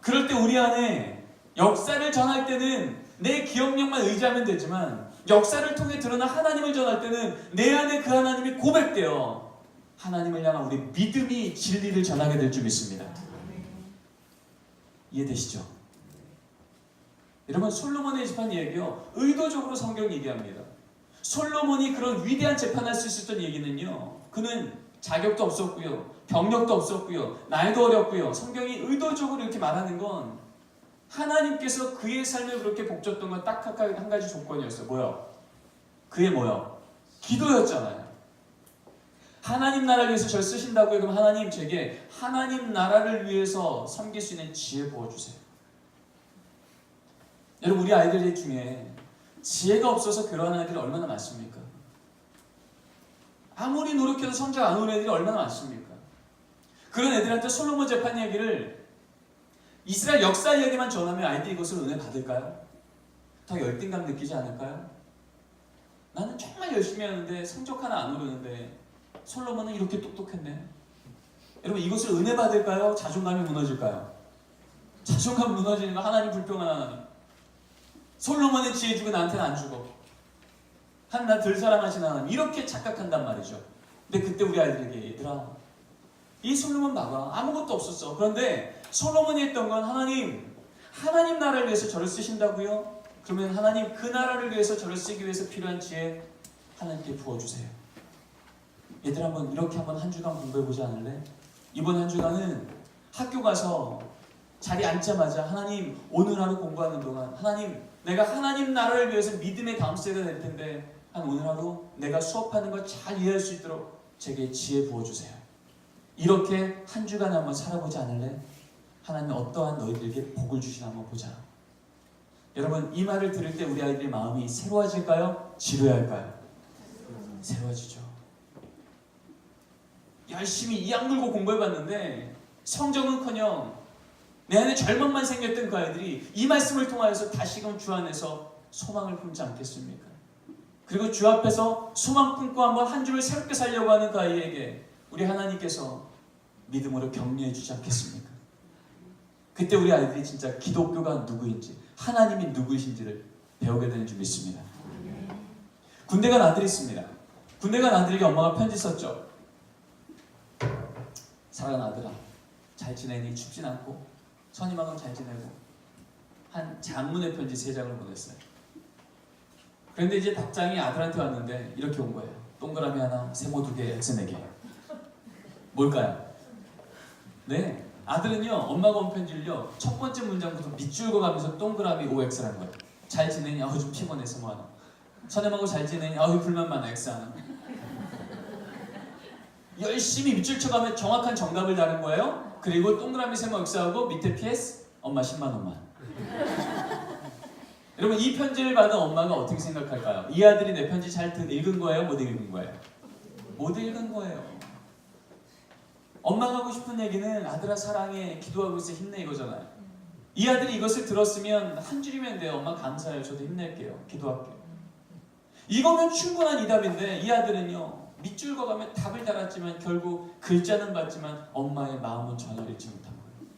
그럴 때 우리 안에 역사를 전할 때는 내 기억력만 의지하면 되지만 역사를 통해 드러난 하나님을 전할 때는 내 안에 그 하나님이 고백되어 하나님을 향한 우리 믿음이 진리를 전하게 될 줄 믿습니다. 이해되시죠? 여러분 솔로몬의 재판 얘기요 의도적으로 성경 얘기합니다. 솔로몬이 그런 위대한 재판할 수 있었던 얘기는요 그는 자격도 없었고요 경력도 없었고요 나이도 어렸고요 성경이 의도적으로 이렇게 말하는 건 하나님께서 그의 삶을 그렇게 복줬던 건 딱 한 가지 조건이었어요. 뭐요? 그의 뭐요? 기도였잖아요. 하나님 나라를 위해서 저를 쓰신다고요. 그럼 하나님 제게 하나님 나라를 위해서 섬길 수 있는 지혜 부어주세요. 여러분, 우리 아이들 중에 지혜가 없어서 그러한 아이들이 얼마나 많습니까? 아무리 노력해도 성적 안 오는 애들이 얼마나 많습니까? 그런 애들한테 솔로몬 재판 이야기를, 이스라엘 역사 이야기만 전하면 아이들이 이것을 은혜 받을까요? 더 열등감 느끼지 않을까요? 나는 정말 열심히 하는데 성적 하나 안 오르는데 솔로몬은 이렇게 똑똑했네. 여러분, 이것을 은혜 받을까요? 자존감이 무너질까요? 자존감 무너지는 거, 하나님 불평한 하나님. 솔로몬의 지혜 주고 나한테는 안 주고, 나 덜 사랑하시는 하나님, 이렇게 착각한단 말이죠. 근데 그때 우리 아이들에게, 얘들아, 이 솔로몬 봐봐, 아무것도 없었어. 그런데 솔로몬이 했던 건, 하나님 나라를 위해서 저를 쓰신다고요? 그러면 하나님 그 나라를 위해서 저를 쓰기 위해서 필요한 지혜 하나님께 부어주세요. 얘들 한번 이렇게 한 주간 공부해보지 않을래? 이번 한 주간은 학교 가서 자리에 앉자마자, 하나님 오늘 하루 공부하는 동안, 하나님 내가 하나님 나라를 위해서 믿음의 다음 세대가 될 텐데, 오늘 하루 내가 수업하는 걸 잘 이해할 수 있도록 제게 지혜 부어주세요. 이렇게 한 주간 한번 살아보지 않을래? 하나님 어떠한 너희들에게 복을 주시나 한번 보자. 여러분, 이 말을 들을 때 우리 아이들의 마음이 새로워질까요? 지루할까요? 새로워지죠. 열심히 이악 물고 공부해봤는데 성적은커녕 내 안에 절망만 생겼던 그 아이들이 이 말씀을 통하여서 다시금 주 안에서 소망을 품지 않겠습니까? 그리고 주 앞에서 소망 품고 한번 한 주를 새롭게 살려고 하는 그 아이에게 우리 하나님께서 믿음으로 격려해 주지 않겠습니까? 그때 우리 아이들이 진짜 기독교가 누구인지, 하나님이 누구이신지를 배우게 되는 줄 믿습니다. 군대 간 아들이 있습니다. 군대 간 아들에게 엄마가 편지 썼죠. 사랑하는 아들아, 잘 지내니? 춥진 않고 선임하고 잘 지내고. 한 장문의 편지 3장을 보냈어요. 그런데 이제 답장이 아들한테 왔는데 이렇게 온 거예요. 동그라미 하나, 세모 2개, X 4개. 뭘까요? 네, 아들은요, 엄마가 온 편지를요, 첫 번째 문장부터 밑줄 그어가면서 동그라미 OX라는 거예요. 잘 지내니? 좀 피곤해, 세모 하나. 선임하고 잘 지내니? 불만 많아, X 하나. 열심히 밑줄 쳐가면 정확한 정답을 다는 거예요. 그리고 동그라미 세모 X하고 밑에 PS, 엄마 10만 원만. 여러분, 이 편지를 받은 엄마가 어떻게 생각할까요? 이 아들이 내 편지 잘 읽은 거예요? 못 읽은 거예요? 못 읽은 거예요. 엄마가 하고 싶은 얘기는 아들아 사랑해, 기도하고 있어, 힘내, 이거잖아요. 이 아들이 이것을 들었으면 한 줄이면 돼요. 엄마 감사해요, 저도 힘낼게요, 기도할게요. 이거면 충분한 이답인데 이 아들은요, 밑줄 그어가며 답을 달았지만 결국 글자는 봤지만 엄마의 마음은 전혀 읽지 못한 거예요.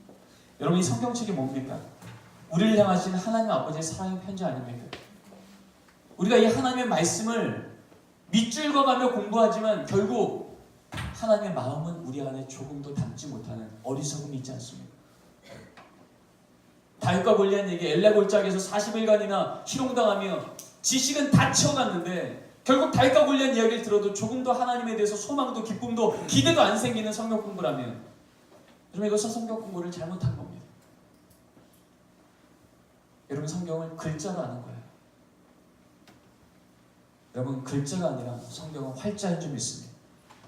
여러분, 이 성경책이 뭡니까? 우리를 향하신 하나님 아버지의 사랑의 편지 아닙니까? 우리가 이 하나님의 말씀을 밑줄 그어가며 공부하지만 결국 하나님의 마음은 우리 안에 조금도 담지 못하는 어리석음이 있지 않습니까? 다윗과 골리앗 얘기, 엘라 골짜기에서 40일간이나 희롱당하며 지식은 다 채워갔는데 결국 다윗과 골리앗 이야기를 들어도 조금도 하나님에 대해서 소망도 기쁨도 기대도 안 생기는 성경 공부라면, 여러분, 이것은 성경 공부를 잘못한 겁니다. 여러분, 성경을 글자로 아는 거예요. 여러분, 글자가 아니라 성경은 활자인 줄 믿습니다.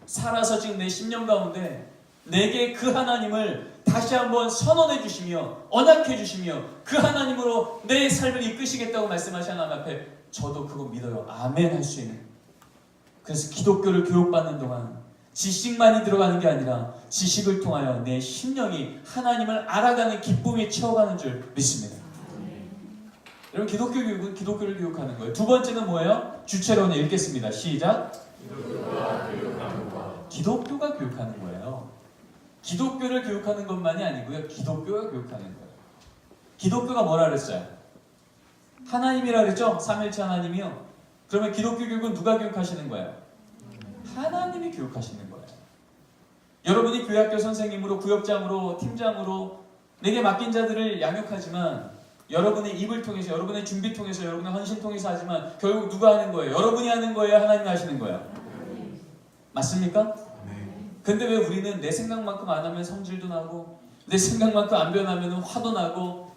살아서 지금 내 심령 가운데 내게 그 하나님을 다시 한번 선언해 주시며 언약해 주시며 그 하나님으로 내 삶을 이끄시겠다고 말씀하신 하나님 앞에 저도 그거 믿어요. 아멘 할 수 있는. 그래서 기독교를 교육받는 동안 지식만이 들어가는 게 아니라 지식을 통하여 내 심령이 하나님을 알아가는 기쁨이 채워가는 줄 믿습니다. 여러분, 기독교 교육은 기독교를 교육하는 거예요. 두 번째는 뭐예요? 주체론을 읽겠습니다. 시작. 기독교가 교육하는 거예요. 기독교를 교육하는 것만이 아니고요, 기독교가 교육하는 거예요. 기독교가 뭐라 그랬어요? 하나님이라 그랬죠? 삼일체 하나님이요. 그러면 기독교 교육은 누가 교육하시는 거예요? 하나님이 교육하시는 거예요. 여러분이 교회학교 선생님으로, 구역장으로, 팀장으로 내게 맡긴 자들을 양육하지만 여러분의 입을 통해서, 여러분의 준비 통해서, 여러분의 헌신 통해서 하지만 결국 누가 하는 거예요? 여러분이 하는 거예요? 하나님이 하시는 거예요? 맞습니까? 근데 왜 우리는 내 생각만큼 안 하면 성질도 나고 내 생각만큼 안 변하면 화도 나고.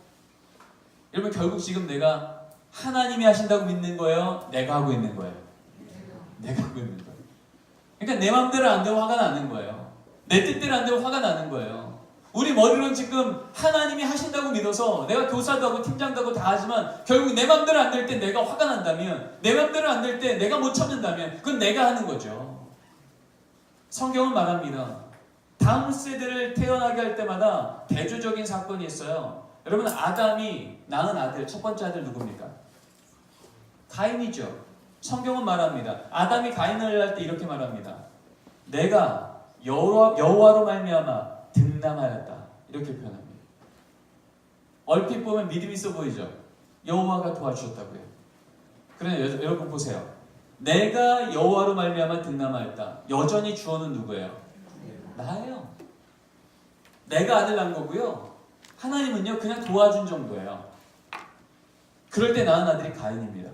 여러분, 결국 지금 내가 하나님이 하신다고 믿는 거예요? 내가 하고 있는 거예요? 내가 하고 있는 거예요. 그러니까 내 마음대로 안 되고 화가 나는 거예요. 내 뜻대로 안 되고 화가 나는 거예요. 우리 머리로는 지금 하나님이 하신다고 믿어서 내가 교사도 하고 팀장도 하고 다 하지만 결국 내 맘대로 안 될 때 내가 화가 난다면, 내 맘대로 안 될 때 내가 못 참는다면 그건 내가 하는 거죠. 성경은 말합니다. 다음 세대를 태어나게 할 때마다 대조적인 사건이 있어요. 여러분, 아담이 낳은 아들, 첫 번째 아들 누굽니까? 가인이죠. 성경은 말합니다. 아담이 가인을 할 때 이렇게 말합니다. 내가 여호와로 말미암아 등남하였다. 이렇게 표현합니다. 얼핏 보면 믿음 있어 보이죠? 여호와가 도와주셨다고요. 그런데 여러분 보세요. 내가 여호와로 말미암아 등남하였다. 여전히 주어는 누구예요? 나예요. 내가 아들 낳은 거고요. 하나님은요 그냥 도와준 정도예요. 그럴 때 낳은 아들이 가인입니다.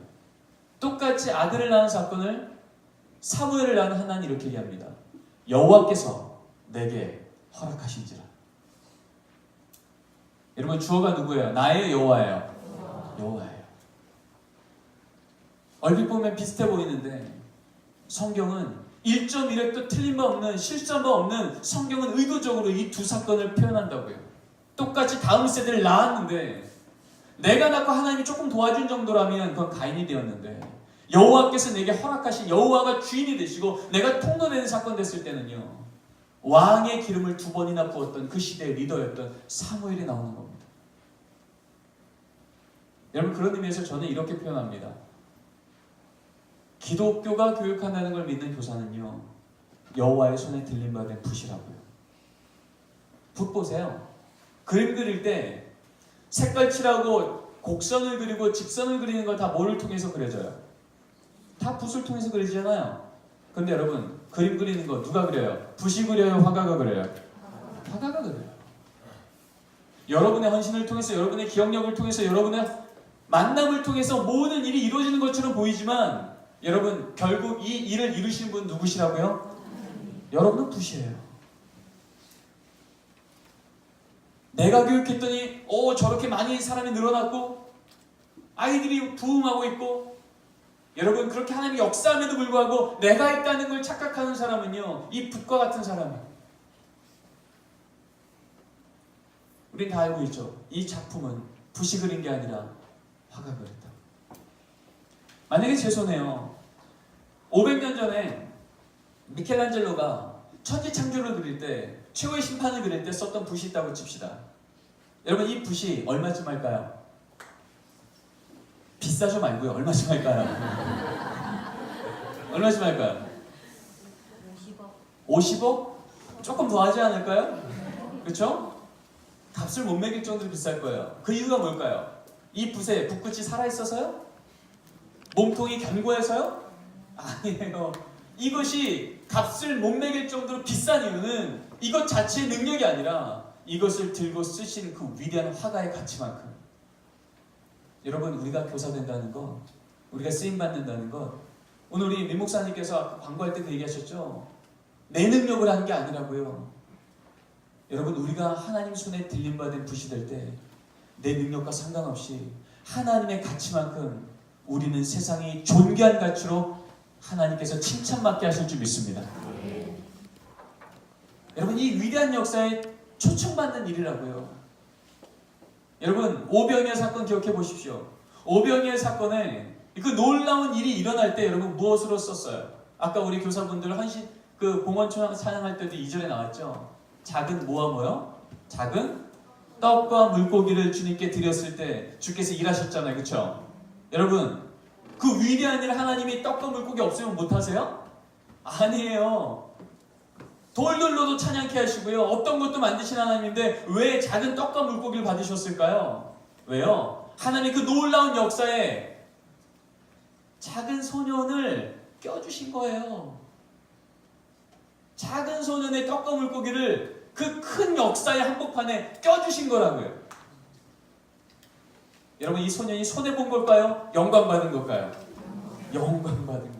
똑같이 아들을 낳은 사건을 사무엘을 낳은 하나님 이렇게 얘기합니다. 여호와께서 내게 허락하신지라. 여러분 주어가 누구예요? 나예요? 여호와예요? 여호와예요. 얼핏 보면 비슷해 보이는데 성경은 1.1획도 틀린 바 없는, 실수한 바 없는, 성경은 의도적으로 이 두 사건을 표현한다고요. 똑같이 다음 세대를 낳았는데 내가 낳고 하나님이 조금 도와준 정도라면 그건 가인이 되었는데 여호와께서 내게 허락하신, 여호와가 주인이 되시고 내가 통로되는 사건 됐을 때는요 왕의 기름을 2번이나 부었던 그 시대의 리더였던 사무엘이 나오는 겁니다. 여러분 그런 의미에서 저는 이렇게 표현합니다. 기독교가 교육한다는 걸 믿는 교사는요 여호와의 손에 들림받은 붓이라고요. 붓 보세요. 그림 그릴 때 색깔 칠하고 곡선을 그리고 직선을 그리는 걸 다 뭐를 통해서 그려져요? 다 붓을 통해서 그리잖아요. 근데 여러분 그림 그리는 거 누가 그려요? 붓이 그려요? 화가가 그려요? 화가가 그려요. 여러분의 헌신을 통해서, 여러분의 기억력을 통해서, 여러분의 만남을 통해서 모든 일이 이루어지는 것처럼 보이지만 여러분 결국 이 일을 이루시는 분 누구시라고요? 여러분은 붓이에요. 내가 교육했더니 저렇게 많이 사람이 늘어났고 아이들이 부흥하고 있고, 여러분 그렇게 하나님이 역사함에도 불구하고 내가 했다는 걸 착각하는 사람은요 이 붓과 같은 사람이에요. 우린 다 알고 있죠. 이 작품은 붓이 그린 게 아니라 화가 그렸다. 만약에 제 손에요 500년 전에 미켈란젤로가 천지창조를 그릴 때, 최후의 심판을 그릴 때 썼던 붓이 있다고 칩시다. 여러분 이 붓이 얼마쯤 할까요? 비싸죠 말고요. 얼마쯤 할까요? 얼마쯤 할까요? 50억? 조금 더 하지 않을까요? 그렇죠? 값을 못 매길 정도로 비쌀 거예요. 그 이유가 뭘까요? 이 붓에 붓끝이 살아있어서요? 몸통이 견고해서요? 아니에요. 이것이 값을 못 매길 정도로 비싼 이유는 이것 자체의 능력이 아니라 이것을 들고 쓰신 그 위대한 화가의 가치만큼. 여러분 우리가 교사 된다는 것, 우리가 쓰임받는다는 것, 오늘 우리 민 목사님께서 광고할 때 그 얘기하셨죠? 내 능력을 하는 게 아니라고요. 여러분 우리가 하나님 손에 들림받은 붓이 될 때 내 능력과 상관없이 하나님의 가치만큼 우리는 세상이 존귀한 가치로 하나님께서 칭찬받게 하실 줄 믿습니다. 여러분 이 위대한 역사에 초청받는 일이라고요. 여러분 오병이어 사건 기억해 보십시오. 오병이어 사건에 그 놀라운 일이 일어날 때 여러분 무엇으로 썼어요? 아까 우리 교사분들 헌신 그 봉헌 찬양할 때도 2절에 나왔죠. 작은 뭐와 뭐요? 작은 떡과 물고기를 주님께 드렸을 때 주께서 일하셨잖아요. 그렇죠? 여러분 그 위대한 일 하나님이 떡과 물고기 없으면 못하세요? 아니에요. 돌들로도 찬양케 하시고요. 없던 것도 만드신 하나님인데 왜 작은 떡과 물고기를 받으셨을까요? 왜요? 하나님이 그 놀라운 역사에 작은 소년을 껴주신 거예요. 작은 소년의 떡과 물고기를 그 큰 역사의 한복판에 껴주신 거라고요. 여러분 이 소년이 손해본 걸까요? 영광받은 걸까요? 영광받은 거예요.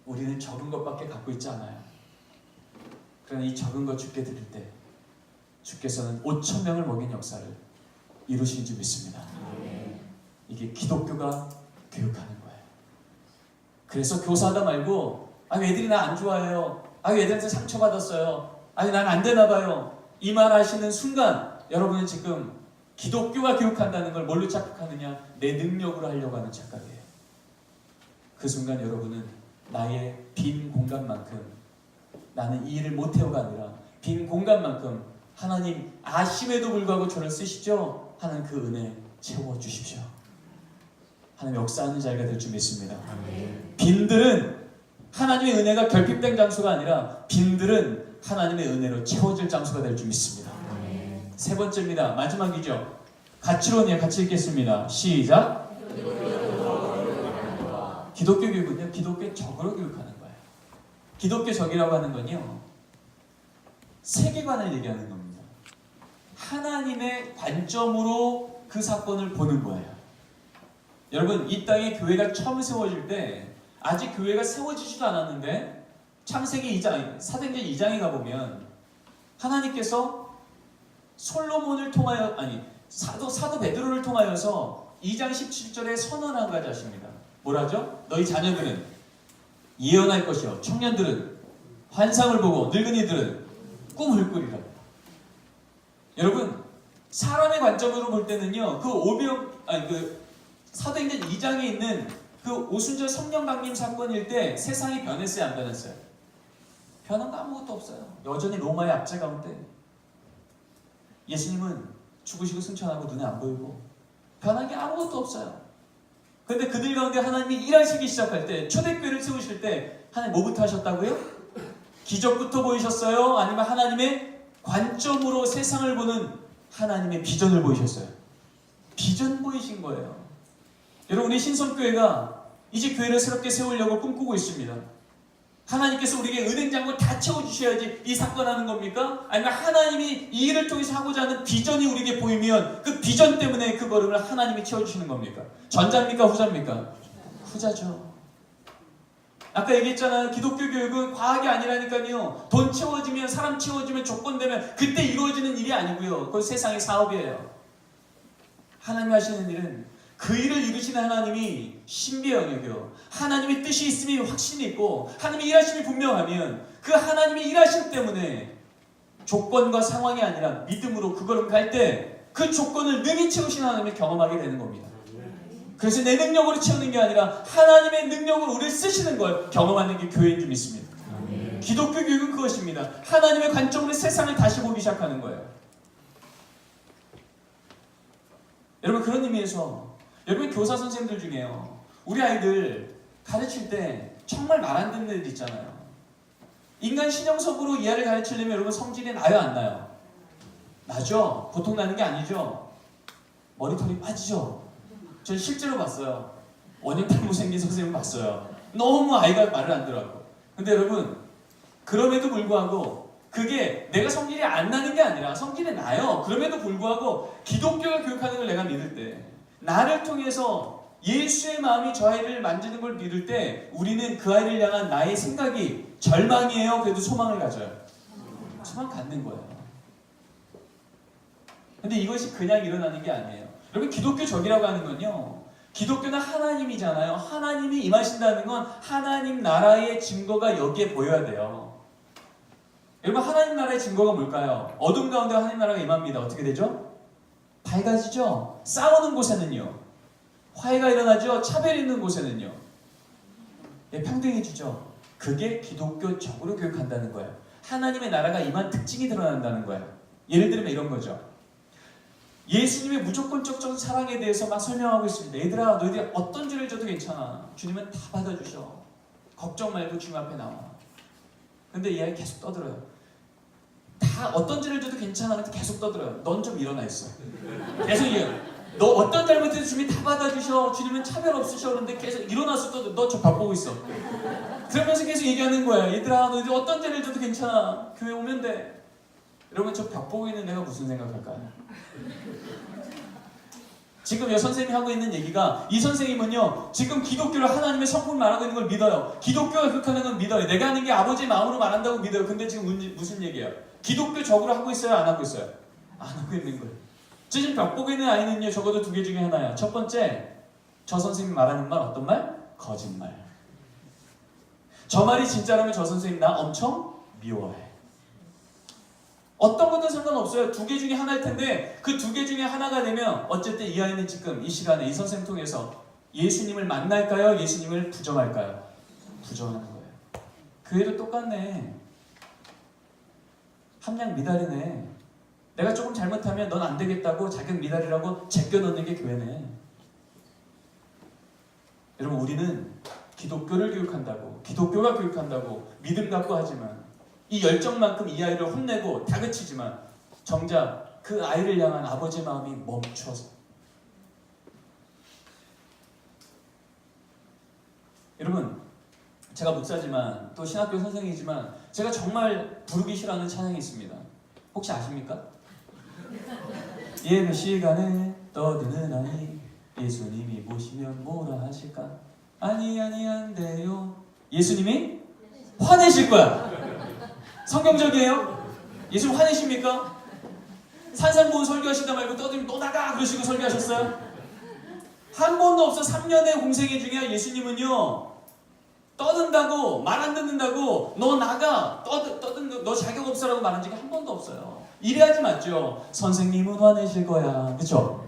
우리는 적은 것밖에 갖고 있지 않아요. 그러나 이 적은 것 주께 드릴 때 주께서는 5,000명을 먹인 역사를 이루시는 줄 믿습니다. 이게 기독교가 교육하는 거예요. 그래서 교사하다 말고 애들이 나 안 좋아해요. 애들한테 상처받았어요. 아니 난 안 되나 봐요. 이 말 하시는 순간 여러분은 지금 기독교가 교육한다는 걸 뭘로 착각하느냐? 내 능력으로 하려고 하는 착각이에요. 그 순간 여러분은 나의 빈 공간만큼, 나는 이 일을 못해요가 아니라 빈 공간만큼 하나님 아심에도 불구하고 저를 쓰시죠? 하는 그 은혜 채워주십시오. 하나님 역사하는 자리가 될 줄 믿습니다. 빈들은 하나님의 은혜가 결핍된 장소가 아니라 빈들은 하나님의 은혜로 채워질 장소가 될 줄 믿습니다. 세 번째입니다. 마지막이죠. 가치론이에요. 같이 읽겠습니다. 시작. 기독교 교육은요, 기독교적으로 교육하는 거예요. 기독교적이라고 하는 건요, 세계관을 얘기하는 겁니다. 하나님의 관점으로 그 사건을 보는 거예요. 여러분, 이 땅에 교회가 처음 세워질 때 아직 교회가 세워지지도 않았는데 창세기 2장, 사도행전 2장에 가보면 하나님께서 솔로몬을 통하여, 사도 베드로를 통하여서 2장 17절에 선언 한 가지 하십니다. 뭐라죠? 너희 자녀들은 예언할 것이요, 청년들은 환상을 보고 늙은이들은 꿈을 꾸리라. 여러분, 사람의 관점으로 볼 때는요, 그 사도행전 2장에 있는 그 오순절 성령 강림 사건일 때 세상이 변했어요, 안 변했어요? 변한 거 아무것도 없어요. 여전히 로마의 압제 가운데 예수님은 죽으시고 승천하고 눈에 안 보이고 변한 게 아무것도 없어요. 그런데 그들 가운데 하나님이 일하시기 시작할 때, 초대교회를 세우실 때 하나님 뭐부터 하셨다고요? 기적부터 보이셨어요? 아니면 하나님의 관점으로 세상을 보는 하나님의 비전을 보이셨어요? 비전 보이신 거예요. 여러분, 우리 신성교회가 이제 교회를 새롭게 세우려고 꿈꾸고 있습니다. 하나님께서 우리에게 은행장을 다 채워주셔야지 이 사건 하는 겁니까? 아니면 하나님이 이 일을 통해서 하고자 하는 비전이 우리에게 보이면 그 비전 때문에 그 걸음을 하나님이 채워주시는 겁니까? 전자입니까? 후자입니까? 후자죠. 아까 얘기했잖아요. 기독교 교육은 과학이 아니라니까요. 돈 채워지면, 사람 채워지면, 조건 되면 그때 이루어지는 일이 아니고요. 그건 세상의 사업이에요. 하나님 하시는 일은 그 일을 이루시는 하나님이 신비의 영역이요, 하나님의 뜻이 있음이 확신이 있고 하나님의 일하심이 분명하면 그 하나님의 일하심 때문에 조건과 상황이 아니라 믿음으로 그걸 갈 때 그 조건을 능히 채우시는 하나님을 경험하게 되는 겁니다. 그래서 내 능력으로 채우는 게 아니라 하나님의 능력으로 우리를 쓰시는 걸 경험하는 게 교회인 줄 믿습니다. 기독교 교육은 그것입니다. 하나님의 관점으로 세상을 다시 보기 시작하는 거예요. 여러분, 그런 의미에서 여러분, 교사 선생님들 중에요, 우리 아이들 가르칠 때 정말 말 안 듣는 애들 있잖아요. 인간 신형석으로 이해를 가르치려면 여러분 성질이 나요, 안 나요? 나죠? 보통 나는 게 아니죠? 머리털이 빠지죠? 전 실제로 봤어요. 원형탈모 생긴 선생님 봤어요. 너무 아이가 말을 안 들어하고. 근데 여러분, 그럼에도 불구하고 그게 내가 성질이 안 나는 게 아니라 성질이 나요. 그럼에도 불구하고 기독교가 교육하는 걸 내가 믿을 때, 나를 통해서 예수의 마음이 저 아이를 만지는 걸 믿을 때 우리는 그 아이를 향한 나의 생각이 절망이에요? 그래도 소망을 가져요? 소망 갖는 거예요. 근데 이것이 그냥 일어나는 게 아니에요. 여러분, 기독교적이라고 하는 건요, 기독교는 하나님이잖아요. 하나님이 임하신다는 건 하나님 나라의 증거가 여기에 보여야 돼요. 여러분, 하나님 나라의 증거가 뭘까요? 어둠 가운데 하나님 나라가 임합니다. 어떻게 되죠? 밝아지죠? 싸우는 곳에는요, 화해가 일어나죠? 차별이 있는 곳에는요, 평등해지죠? 그게 기독교적으로 교육한다는 거예요. 하나님의 나라가 임한 특징이 드러난다는 거예요. 예를 들면 이런 거죠. 예수님의 무조건적 사랑에 대해서 막 설명하고 있습니다. 얘들아, 너희들이 어떤 죄를 져도 괜찮아. 주님은 다 받아주셔. 걱정 말고 주님 앞에 나와. 근데 이 아이 계속 떠들어요. 다 어떤 죄를 져도 괜찮아. 근데 계속 떠들어요. 넌 좀 일어나 있어. 계속 얘기해요. 너 어떤 잘못해도 주님이 다 받아주셔. 주님은 차별 없으셔. 그런데 계속 일어나서 떠들어. 너 저 밥 보고 있어. 그러면서 계속 얘기하는 거야. 얘들아, 너희들 어떤 죄를 져도 괜찮아. 교회 오면 돼. 여러분, 저 벽 보고 있는 내가 무슨 생각할까요? 지금 여 선생님이 하고 있는 얘기가, 이 선생님은요, 지금 기독교를 하나님의 성품을 말하고 있는 걸 믿어요. 기독교가 그렇게 걸 믿어요. 내가 하는 게 아버지의 마음으로 말한다고 믿어요. 근데 지금 무슨 얘기예요? 기독교적으로 하고 있어요? 안 하고 있어요? 안 하고 있는 거예요. 지금 벽 보고 있는 아이는요, 적어도 두 개 중에 하나야. 첫 번째, 저 선생님이 말하는 말 어떤 말? 거짓말. 저 말이 진짜라면 저 선생님 나 엄청 미워해. 어떤 것도 상관없어요. 두 개 중에 하나일 텐데 그 두 개 중에 하나가 되면 어쨌든 이 아이는 지금 이 시간에 이 선생 통해서 예수님을 만날까요? 예수님을 부정할까요? 부정하는 거예요. 교회도 똑같네. 함량 미달이네. 내가 조금 잘못하면 넌 안 되겠다고 자격 미달이라고 제껴놓는 게 교회네. 여러분, 우리는 기독교를 교육한다고, 기독교가 교육한다고 믿음 갖고 하지만 이 열정만큼 이 아이를 혼내고 다그치지만 정작 그 아이를 향한 아버지의 마음이 멈춰서. 여러분, 제가 목사지만 또 신학교 선생이지만 제가 정말 부르기 싫어하는 찬양이 있습니다. 혹시 아십니까? 예배 시간에 떠드는 아이 예수님이 보시면 뭐라 하실까? 아니 안 돼요. 예수님이 화내실 거야. 성경적이에요? 예수님 화내십니까? 산상보훈 설교하시다 말고 떠들면 또 나가 그러시고 설교하셨어요? 한 번도 없어. 3년의 공생애 중에 예수님은요 떠든다고, 말 안 듣는다고, 너 나가, 떠든 너 자격 없어라고 말한 적이 한 번도 없어요. 이래야지 맞죠? 선생님은 화내실 거야. 그쵸?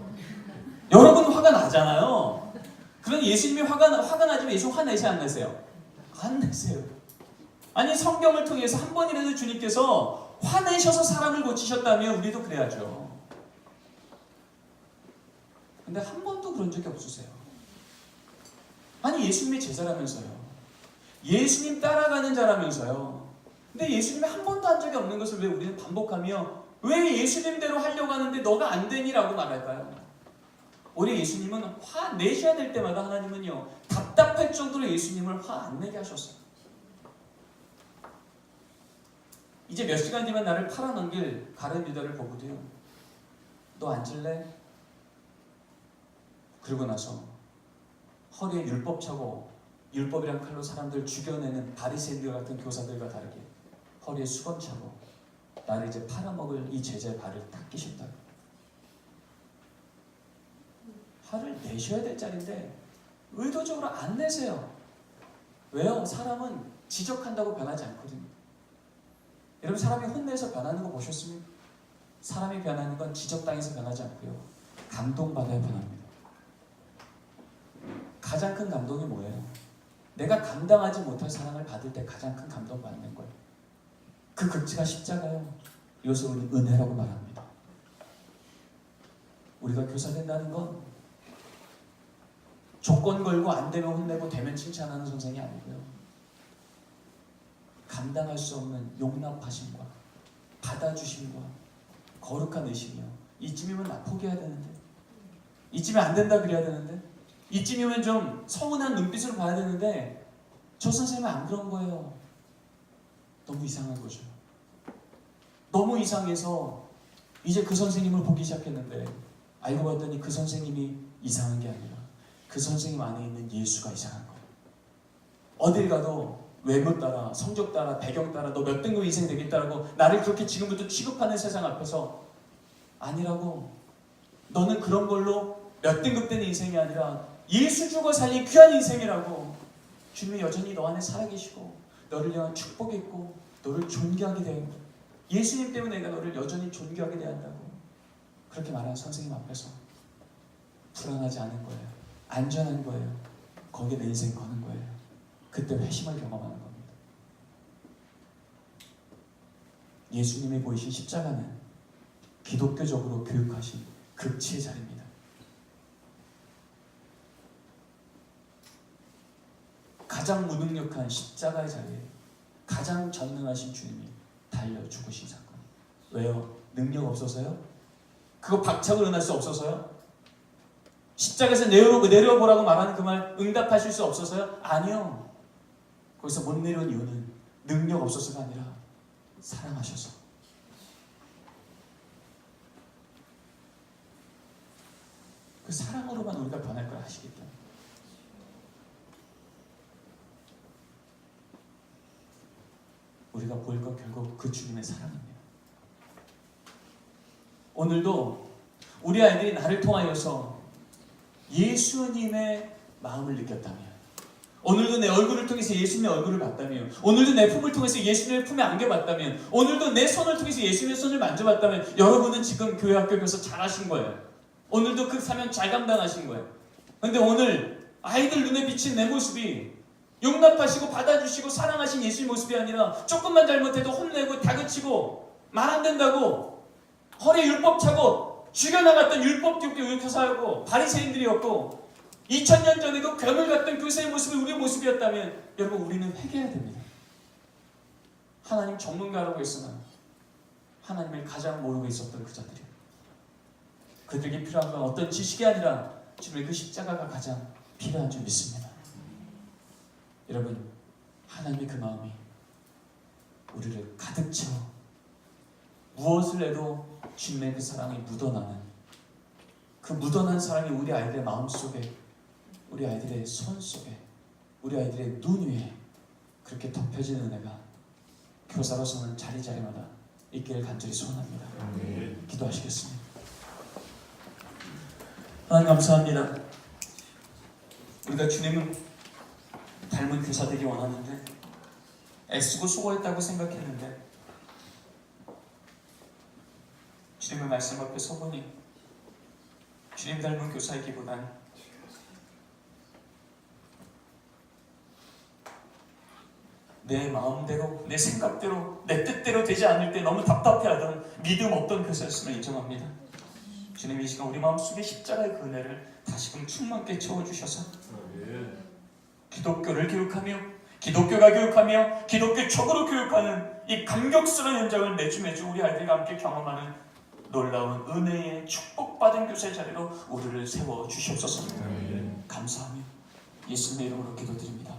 여러분 화가 나잖아요. 그럼 예수님이 화가 나지만 예수 화내세요, 안 내세요? 안 내세요. 아니, 성경을 통해서 한 번이라도 주님께서 화내셔서 사람을 고치셨다면 우리도 그래야죠. 근데 한 번도 그런 적이 없으세요. 아니, 예수님의 제자라면서요. 예수님 따라가는 자라면서요. 근데 예수님이 한 번도 한 적이 없는 것을 왜 우리는 반복하며 왜 예수님대로 하려고 하는데 너가 안 되니라고 말할까요? 우리 예수님은 화 내셔야 될 때마다 하나님은요 답답할 정도로 예수님을 화 안 내게 하셨어요. 이제 몇 시간 뒤면 나를 팔아넘길 가룟 유다를 보고도요, 너 앉을래? 그러고 나서 허리에 율법 차고 율법이란 칼로 사람들 죽여내는 바리새인들 같은 교사들과 다르게 허리에 수건 차고 나를 이제 팔아먹을 이 제자의 발을 닦이셨다고. 화를 내셔야 될 자리인데 의도적으로 안 내세요. 왜요? 사람은 지적한다고 변하지 않거든요. 여러분, 사람이 혼내서 변하는 거 보셨습니까? 사람이 변하는 건 지적당해서 변하지 않고요, 감동받아야 변합니다. 가장 큰 감동이 뭐예요? 내가 감당하지 못할 사랑을 받을 때 가장 큰 감동 받는 거예요. 그 극치가 십자가요. 이것을 우리는 은혜라고 말합니다. 우리가 교사된다는 건 조건 걸고 안 되면 혼내고 되면 칭찬하는 선생이 아니고요, 감당할 수 없는 용납하심과 받아주심과 거룩한 의심이요. 이쯤이면 나 포기해야 되는데, 이쯤이 안 된다 그래야 되는데, 이쯤이면 좀 서운한 눈빛으로 봐야 되는데 저 선생님은 안 그런 거예요. 너무 이상한 거죠. 너무 이상해서 이제 그 선생님을 보기 시작했는데 알고 봤더니 그 선생님이 이상한 게 아니라 그 선생님 안에 있는 예수가 이상한 거예요. 어딜 가도 외모 따라, 성적 따라, 배경 따라 너 몇 등급 인생 되겠다라고 나를 그렇게 지금부터 취급하는 세상 앞에서 아니라고, 너는 그런 걸로 몇 등급 되는 인생이 아니라 예수 주고 살린 귀한 인생이라고. 주님이 여전히 너 안에 살아계시고 너를 향한 축복이 있고 너를 존귀하게 되고 예수님 때문에 내가 너를 여전히 존귀하게 대한다고 그렇게 말하는 선생님 앞에서 불안하지 않은 거예요. 안전한 거예요. 거기에 내 인생 거는 거예요. 그때 회심을 경험하는 겁니다. 예수님이 보이신 십자가는 기독교적으로 교육하신 극치의 자리입니다. 가장 무능력한 십자가의 자리에 가장 전능하신 주님이 달려 죽으신 사건. 왜요? 능력 없어서요? 그거 박차고 일어날 수 없어서요? 십자가에서 내려보라고 말하는 그 말 응답하실 수 없어서요? 아니요. 거기서 못 내려온 이유는 능력 없어서가 아니라 사랑하셔서. 그 사랑으로만 우리가 변할 걸 아시기 때문에. 우리가 보일 건 결국 그 주님의 사랑입니다. 오늘도 우리 아이들이 나를 통하여서 예수님의 마음을 느꼈다면, 오늘도 내 얼굴을 통해서 예수님의 얼굴을 봤다면, 오늘도 내 품을 통해서 예수님의 품에 안겨봤다면, 오늘도 내 손을 통해서 예수님의 손을 만져봤다면 여러분은 지금 교회 학교에서 잘하신 거예요. 오늘도 그 사명 잘 감당하신 거예요. 그런데 오늘 아이들 눈에 비친 내 모습이 용납하시고 받아주시고 사랑하신 예수님 모습이 아니라 조금만 잘못해도 혼내고 다그치고 말 안 된다고 허리에 율법 차고 죽여나갔던 율법교육교 살고 바리새인들이었고 2000년 전에 그 괴물 같던 교사의 모습이 우리의 모습이었다면 여러분 우리는 회개해야 됩니다. 하나님 전문가라고 했으나 하나님을 가장 모르고 있었던 그 자들이에요. 그들에게 필요한 건 어떤 지식이 아니라 주님의 그 십자가가 가장 필요한 줄 믿습니다. 여러분 하나님의 그 마음이 우리를 가득 채워 무엇을 해도 주님의 그 사랑이 묻어나는 그 묻어난 사랑이 우리 아이들의 마음속에 우리 아이들의 손 속에 우리 아이들의 눈 위에 그렇게 덮여지는 은혜가 교사로서는 자리자리마다 있기를 간절히 소원합니다. 기도하시겠습니다. 하나님 감사합니다. 우리가 주님을 닮은 교사 되기 원하는데 애쓰고 수고했다고 생각했는데 주님의 말씀 앞에 서보니 주님 닮은 교사이기보다는 내 마음대로 내 생각대로 내 뜻대로 되지 않을 때 너무 답답해하던 믿음 없던 교사였음을 인정합니다. 주님 이 시간 우리 마음속에 십자가의 그 은혜를 다시금 충만케 채워주셔서 기독교를 교육하며 기독교가 교육하며 기독교적으로 교육하는 이 감격스러운 현장을 매주 우리 아이들과 함께 경험하는 놀라운 은혜의 축복받은 교사의 자리로 우리를 세워주시옵소서. 감사하며 예수님의 이름으로 기도드립니다.